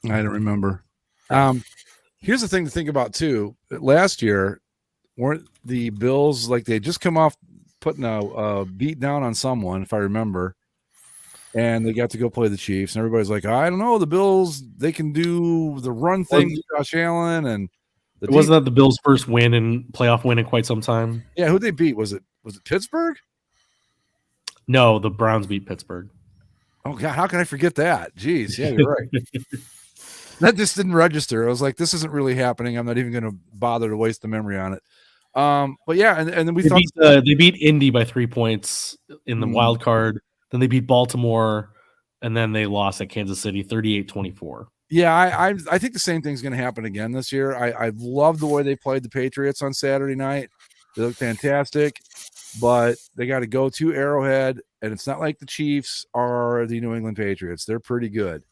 don't remember. Here's the thing to think about too. Last year, weren't the Bills like they just come off putting a beat down on someone, if I remember, and they got to go play the Chiefs, and everybody's like, I don't know, the Bills, they can do the run thing with Josh Allen, and wasn't that the Bills' first playoff win in quite some time? Yeah, who they beat? Was it Was it Pittsburgh? No, the Browns beat Pittsburgh. Oh God, how can I forget that? Jeez, yeah, you're right. That just didn't register. I was like, this isn't really happening. I'm not even going to bother to waste the memory on it. But yeah, and then they beat Indy by 3 points in the wild card. Then they beat Baltimore, and then they lost at Kansas City 38-24. Yeah, I think the same thing's going to happen again this year. I love the way they played the Patriots on Saturday night. They look fantastic, but they got to go to Arrowhead, and it's not like the Chiefs are the New England Patriots. They're pretty good.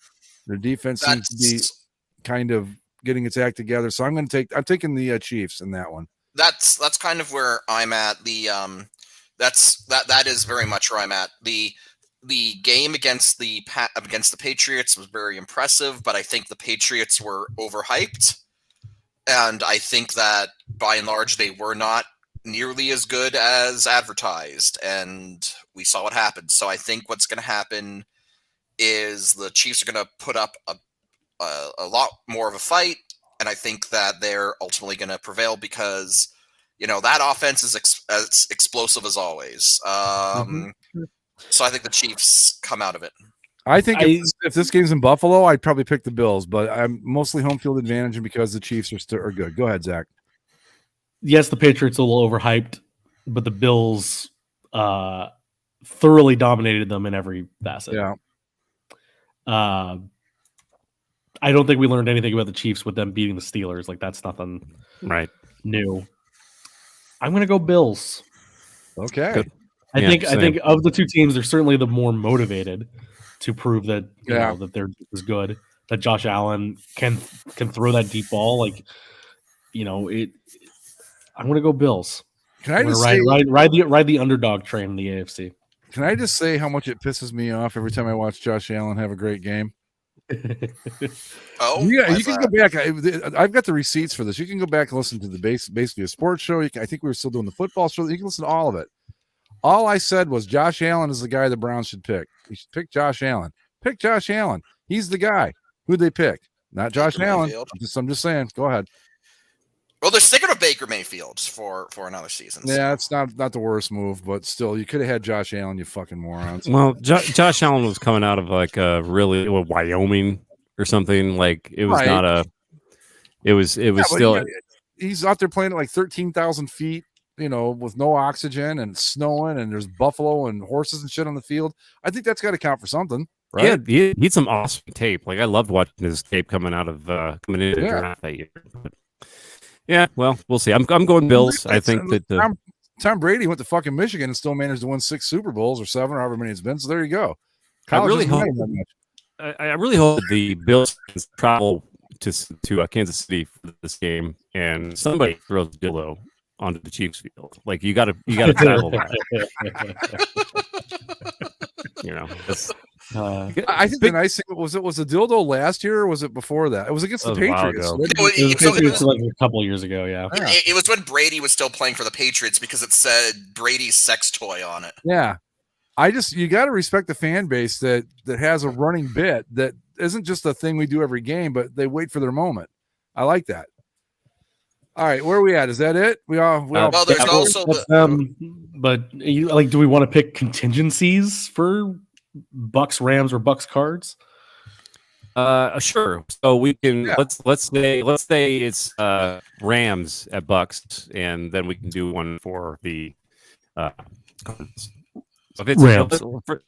Their defense seems to be kind of getting its act together. So I'm taking the Chiefs in that one. That's kind of where I'm at. That is very much where I'm at. The game against the Patriots was very impressive, but I think the Patriots were overhyped, and I think that by and large they were not nearly as good as advertised, and we saw what happened. So I think what's going to happen is the Chiefs are going to put up a lot more of a fight, and I think that they're ultimately going to prevail because that offense is as explosive as always. So I think the Chiefs come out of it. I think if this game's in Buffalo, I'd probably pick the Bills, but I'm mostly home field advantage because the Chiefs are good. Go ahead, Zach. Yes, the Patriots are a little overhyped, but the Bills thoroughly dominated them in every facet. Yeah. I don't think we learned anything about the Chiefs with them beating the Steelers. Like, that's nothing new. I'm going to go Bills. Okay. Good. I think of the two teams, they're certainly the more motivated to prove that that they're as good. That Josh Allen can throw that deep ball. Like, I'm going to go Bills. Can I just ride the underdog train in the AFC? Can I just say how much it pisses me off every time I watch Josh Allen have a great game? Oh, yeah, you can go back. I've got the receipts for this. You can go back and listen to the basically a sports show. I think we were still doing the football show. You can listen to all of it. All I said was Josh Allen is the guy the Browns should pick. You should pick Josh Allen. Pick Josh Allen. He's the guy. Who'd they pick? Not Josh Allen. I'm just saying. Go ahead. Well, they're sticking with Baker Mayfield for another season. Yeah, it's not the worst move, but still, you could have had Josh Allen, you fucking morons. Well, Josh Allen was coming out of like a really Wyoming or something. Like it was not a. It was still. He's out there playing at like 13,000 feet. With no oxygen and snowing, and there's buffalo and horses and shit on the field. I think that's got to count for something, right? Yeah, he had some awesome tape. Like I loved watching his tape coming into the draft that year. But, yeah, well, we'll see. I'm going Bills. I think that Tom Brady went to fucking Michigan and still managed to win 6 Super Bowls or 7, or however many it's been. So there you go. I really hope that the Bills can travel to Kansas City for this game, and somebody throws dildo onto the Chiefs field. Like you got to travel that. I think the nice thing was a dildo last year, or was it before that? It was against the Patriots. It was like a couple of years ago. Yeah, it was when Brady was still playing for the Patriots because it said Brady's sex toy on it. Yeah, you got to respect the fan base that has a running bit that isn't just a thing we do every game, but they wait for their moment. I like that. All right, where are we at? Is that it? Well, there's also but do we want to pick contingencies for Bucks Rams or Bucks Cards? Sure. So we can let's say it's Rams at Bucks, and then we can do one for the Cards. So if it's Rams. Okay.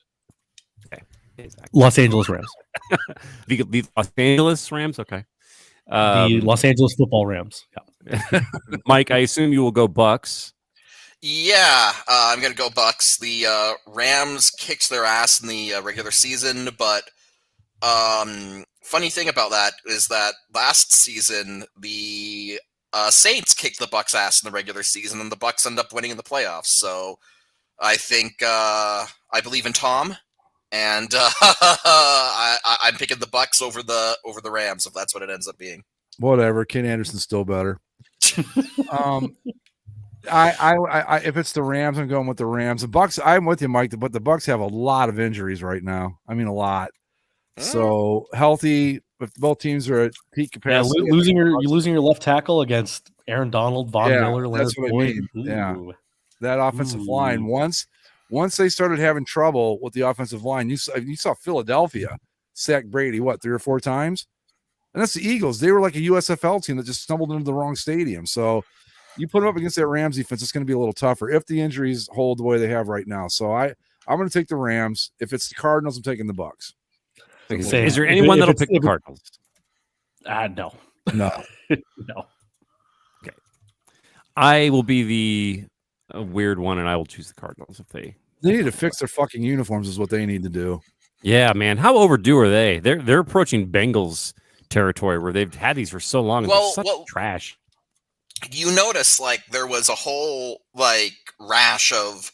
Exactly. Los Angeles Rams. the Los Angeles Rams. Okay. The Los Angeles Football Rams. Yeah. Mike, I assume you will go Bucks. Yeah, I'm going to go Bucks. The Rams kicked their ass in the regular season, but funny thing about that is that last season the Saints kicked the Bucks' ass in the regular season, and the Bucks end up winning in the playoffs. So I think I believe in Tom, and I'm picking the Bucks over the Rams if that's what it ends up being. Whatever. Ken Anderson's still better. If it's the Rams, I'm going with the Rams. The Bucks, I'm with you, Mike, but the Bucks have a lot of injuries right now. I mean, a lot. So healthy, if both teams are at peak capacity. Yeah, losing your left tackle against Aaron Donald, Von Miller, that's what I mean. Yeah. that offensive line. Once they started having trouble with the offensive line, you saw Philadelphia sack Brady 3 or 4 times, and that's the Eagles. They were like a USFL team that just stumbled into the wrong stadium. So you put them up against that Rams defense, it's going to be a little tougher if the injuries hold the way they have right now. So I'm going to take the Rams. If it's the Cardinals, I'm taking the Bucks. Is there anyone that'll pick the Cardinals? No. No. No. Okay. I will be the weird one, and I will choose the Cardinals if they need to fix their fucking uniforms is what they need to do. Yeah, man. How overdue are they? They're approaching Bengals territory where they've had these for so long. And they're such trash. You notice there was a whole rash of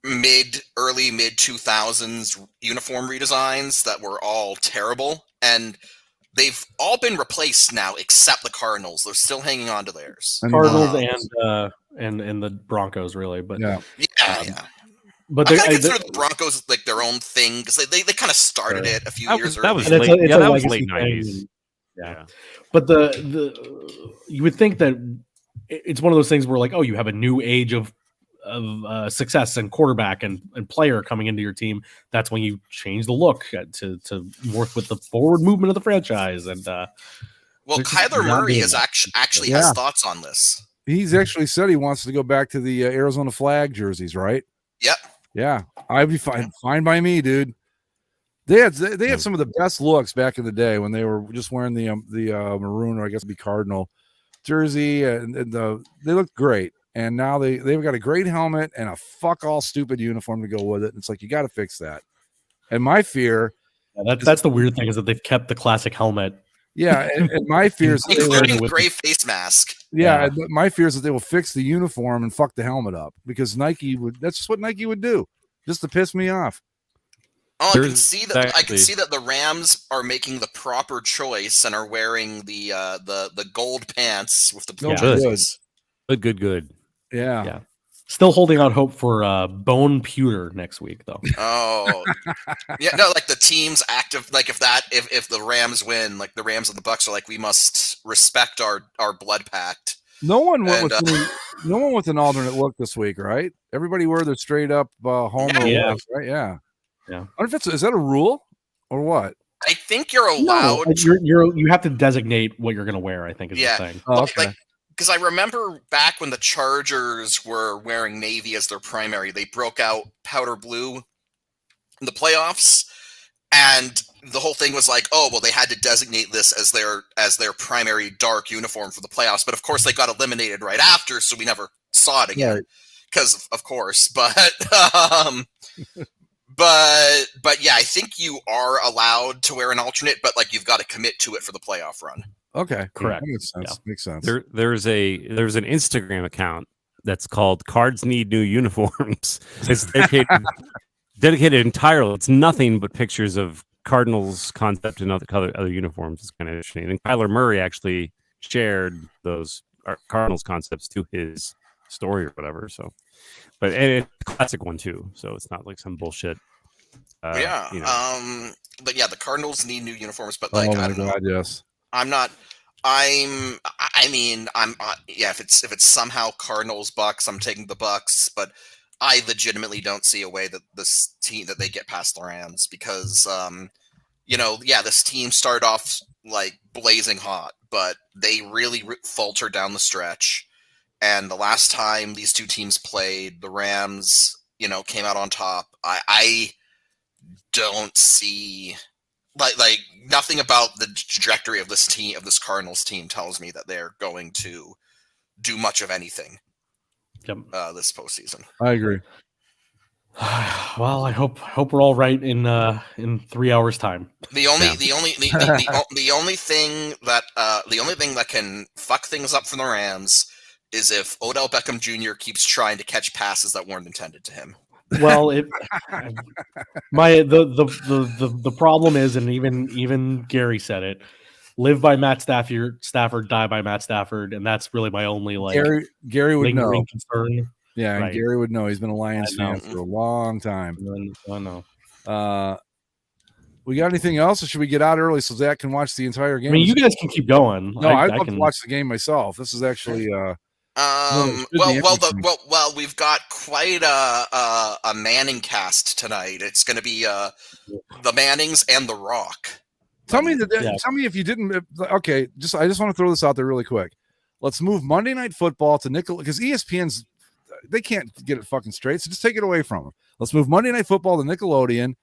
early mid 2000s uniform redesigns that were all terrible, and they've all been replaced now except the Cardinals. They're still hanging on to theirs. Cardinals and the Broncos, really, but yeah. But I consider the Broncos their own thing because they kind of started it a few years earlier. That was late 90s. Yeah. But the you would think that it's one of those things where you have a new age of success and quarterback and player coming into your team. That's when you change the look to work with the forward movement of the franchise. And Kyler Murray has actually has thoughts on this. He's actually said he wants to go back to the Arizona flag jerseys, right? Yep. Yeah, I'd be fine by me, dude. They had some of the best looks back in the day when they were just wearing the maroon, or I guess it'd be Cardinal jersey, and they looked great. And now they've got a great helmet and a fuck all stupid uniform to go with it. It's you got to fix that. And my fear, that's the weird thing, is that they've kept the classic helmet. Yeah, and my fear is including the gray face mask. Yeah, my fear is that they will fix the uniform and fuck the helmet up, because Nike would. That's just what Nike would do, just to piss me off. Oh, I can see that the Rams are making the proper choice and are wearing the gold pants with the blue jerseys. Good. Yeah. Still holding out hope for Bone Pewter next week, though. Oh, yeah, no, the team's active. If the Rams win, the Rams and the Bucks are we must respect our blood pact. No one went with an alternate look this week, right? Everybody wore their straight up home looks, right? Yeah. I wonder if is that a rule or what? I think you're allowed. No, you have to designate what you're going to wear, I think is the thing. Oh, okay. Because I remember back when the Chargers were wearing navy as their primary, they broke out powder blue in the playoffs, and the whole thing was they had to designate this as their primary dark uniform for the playoffs. But of course, they got eliminated right after, so we never saw it again. Because of course, but yeah, I think you are allowed to wear an alternate, but you've got to commit to it for the playoff run. Okay, correct. That makes sense. Makes sense. There's an Instagram account that's called Cards Need New Uniforms. It's dedicated entirely. It's nothing but pictures of Cardinals concept and other uniforms. It's kind of interesting. And Kyler Murray actually shared those Cardinals concepts to his story or whatever. So, but it's a classic one too. So it's not some bullshit. But yeah, the Cardinals need new uniforms. But I don't know. Yes. If it's somehow Cardinals Bucks, I'm taking the Bucks, but I legitimately don't see a way that this team that they get past the Rams, because this team started off blazing hot, but they really faltered down the stretch. And the last time these two teams played, the Rams, came out on top. I don't see nothing about the trajectory of this team, of this Cardinals team, tells me that they're going to do much of anything this postseason. I agree. Well, I hope we're all right in 3 hours time. The only thing that can fuck things up for the Rams is if Odell Beckham Jr. keeps trying to catch passes that weren't intended to him. Well, the problem is, and even Gary said it: live by Matt Stafford, die by Matt Stafford, and that's really my only Gary would know concern. Yeah, right. And Gary would know. He's been a Lions fan for a long time. I know. We got anything else, or should we get out early so Zach can watch the entire game? I mean, you guys can keep going. No, I'd love to watch the game myself. This is actually Well, we've got quite a Manning cast tonight. It's going to be the Mannings and The Rock. Tell me if you didn't. Okay, I just want to throw this out there really quick. Let's move Monday Night Football to Nickelodeon because ESPN's they can't get it fucking straight. So just take it away from them. Let's move Monday Night Football to Nickelodeon,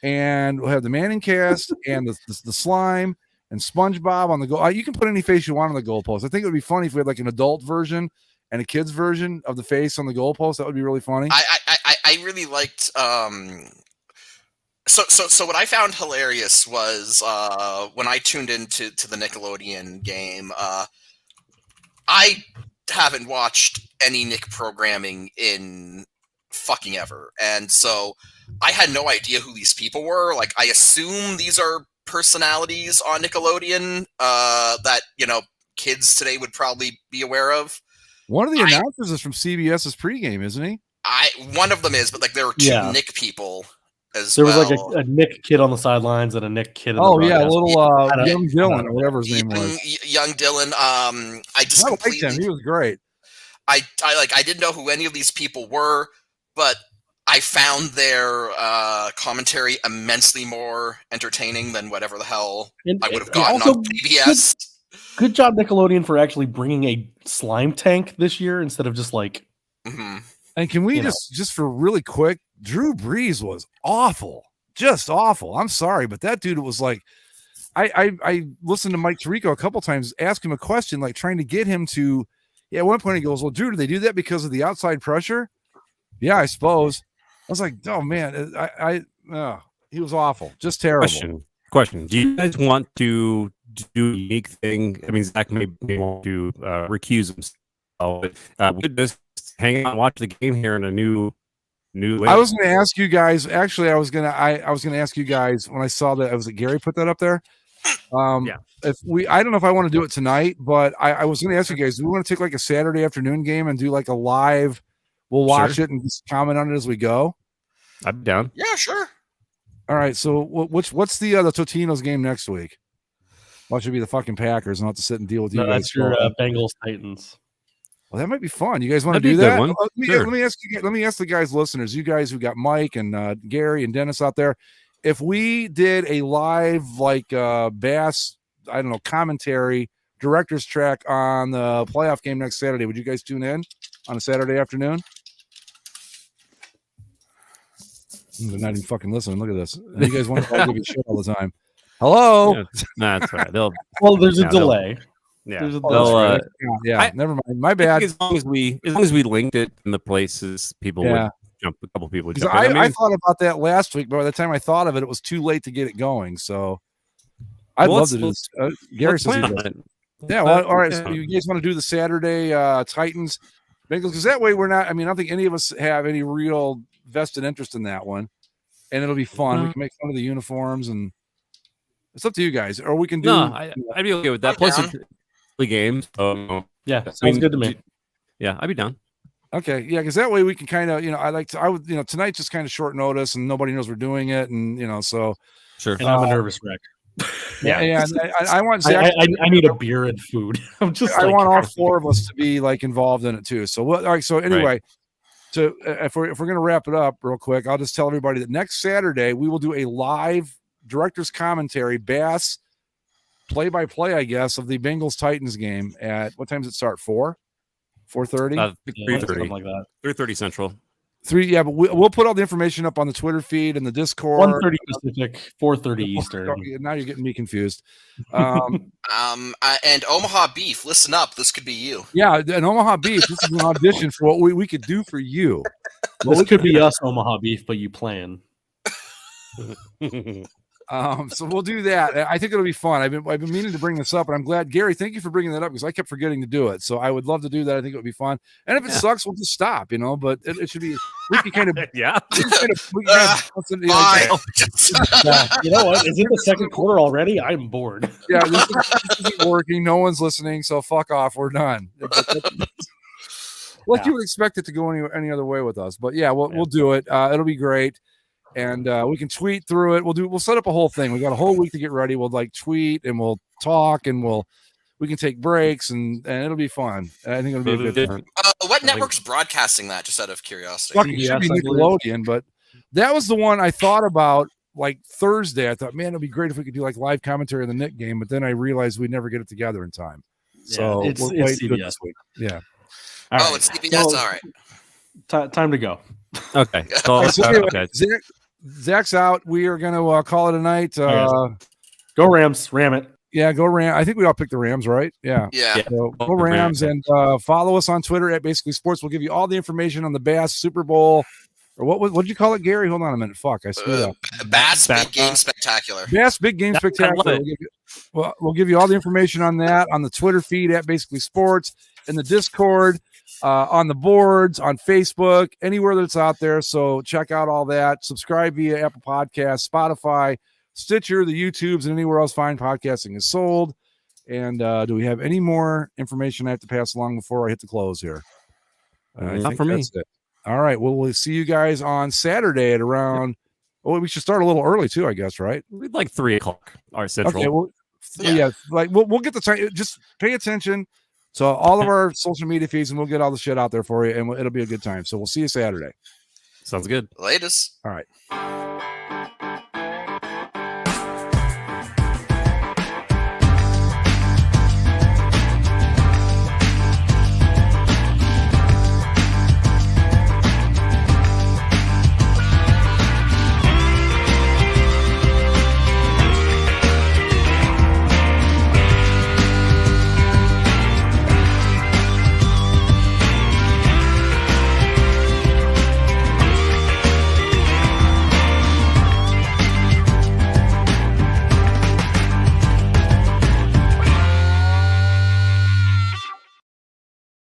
and we'll have the Manning cast and the slime and SpongeBob on the goal. You can put any face you want on the goalpost. I think it would be funny if we had like an adult version and a kid's version of the face on the goalpost. That would be really funny. I really liked. So what I found hilarious was when I tuned into the Nickelodeon game. I haven't watched any Nick programming in fucking ever, and so I had no idea who these people were. Like, I assume these are personalities on Nickelodeon that kids today would probably be aware of. One of the announcers is from CBS's pregame, isn't he? One of them is, but like there were two Nick people. There was like a Nick kid on the sidelines and a Nick kid. Little young Dylan or whatever his name was. Young Dylan. I just liked him. He was great. I didn't know who any of these people were, but I found their commentary immensely more entertaining than whatever the hell I would have gotten on PBS. Good job, Nickelodeon, for actually bringing a slime tank this year instead of just like. Mm-hmm. And can we just for really quick? Drew Brees was awful, just awful. I'm sorry, but that dude was like, I listened to Mike Tirico a couple times, ask him a question, like trying to get him to. Yeah, at one point he goes, "Well, Drew, do they do that because of the outside pressure?" Yeah, I suppose. I was like, "Oh man, he was awful, just terrible." Question: do you guys want to do a unique thing? I mean, Zach may want to recuse himself. We could just hang out and watch the game here in a new. I was going to ask you guys. Actually, I was going to ask you guys when I saw that. Was it Gary put that up there? I don't know if I want to do it tonight, but I was going to ask you guys. Do we want to take like a Saturday afternoon game and do like a live? We'll watch it and just comment on it as we go. I'm down. Yeah, sure. All right. So what's the Totino's game next week? Well, it should be the fucking Packers, and I'll have to sit and deal with you guys. That's your Bengals Titans. Well, that might be fun. You guys want to do that? Let me ask you. Let me ask the guys, listeners. You guys who got Mike and Gary and Dennis out there. If we did a live Bass, I don't know, commentary director's track on the playoff game next Saturday, would you guys tune in on a Saturday afternoon? They're not even fucking listening. Look at this. And you guys want to give me shit all the time. Hello. Yeah, that's right. There's a delay. Yeah, never mind. My bad. As long as we linked it in the places, people would jump. A couple people would jump. I thought about that last week, but by the time I thought of it, it was too late to get it going. So I'd love to do this. Gary says he does. Yeah. Well, all right. So you guys want to do the Saturday Titans Bengals? Because that way we're not. I mean, I don't think any of us have any real vested interest in that one, and it'll be fun. We can make fun of the uniforms, and it's up to you guys. Or we can do. No, I'd be okay with that. Plus. Games. Sounds good to me. Yeah, I'd be down. Okay, yeah, because that way we can kind of, I would, tonight's just kind of short notice and nobody knows we're doing it, and so sure. And I'm a nervous wreck. Yeah, I want Zach. I need a beer and food. I want all four of us to be like involved in it too. So all right. So anyway, so if we're gonna wrap it up real quick, I'll just tell everybody that next Saturday we will do a live director's commentary, Bass. Play-by-play, I guess, of the Bengals Titans game at what time does it start? 4:30? 3:30, something like that. 3:30 Central. 3. Yeah, but we'll put all the information up on the Twitter feed and the Discord. 1:30 Pacific, 4:30 Eastern. Now you're getting me confused. And Omaha Beef, listen up. This could be you. Yeah, and Omaha Beef. This is an audition for what we could do for you. This could be us, Omaha Beef, but you plan. So we'll do that. I think it'll be fun. I've been meaning to bring this up, and I'm glad, Gary. Thank you for bringing that up because I kept forgetting to do it. So I would love to do that. I think it would be fun. And if it sucks, we'll just stop. But it should be. We can kind of We can you know what? Is it the second quarter already? I'm bored. Yeah, this isn't working. No one's listening. So fuck off. We're done. You would expect it to go any other way with us, but we'll do it. It'll be great. And we can tweet through it. We'll set up a whole thing. We got a whole week to get ready. We'll tweet and we'll talk and we'll we can take breaks and it'll be fun. I think it'll be a good time. What network's broadcasting that? Just out of curiosity. Fuck, it should be Nickelodeon, but that was the one I thought about like Thursday. I thought, man, it'd be great if we could do like live commentary of the Nick game, but then I realized we'd never get it together in time. So it's CBS this week. Yeah. All it's CBS. All right. Time to go. Okay. So anyway, Zach's out. We are going to call it a night. Go Rams. Ram it. Yeah, go Rams. I think we all picked the Rams, right? Yeah. So go Rams and follow us on Twitter at Basically Sports. We'll give you all the information on the Bass Super Bowl. Or what did you call it, Gary? Hold on a minute. Fuck, I screwed up. Bass Big Game Spectacular. Bass Big Game Spectacular. We'll give you all the information on that on the Twitter feed at Basically Sports, in the Discord, on the boards, on Facebook, anywhere that's out there. So check out all that. Subscribe via Apple Podcasts, Spotify, Stitcher, the YouTubes, and anywhere else fine podcasting is sold. And do we have any more information I have to pass along before I hit the close here? Not for me. All right. Well, we'll see you guys on Saturday at around. We should start a little early too, I guess, right? We'd like 3:00 our central. Okay. Well, like we'll get the time. Just pay attention. So all of our social media feeds, and we'll get all the shit out there for you, and it'll be a good time. So we'll see you Saturday. Sounds good. Latest. All right.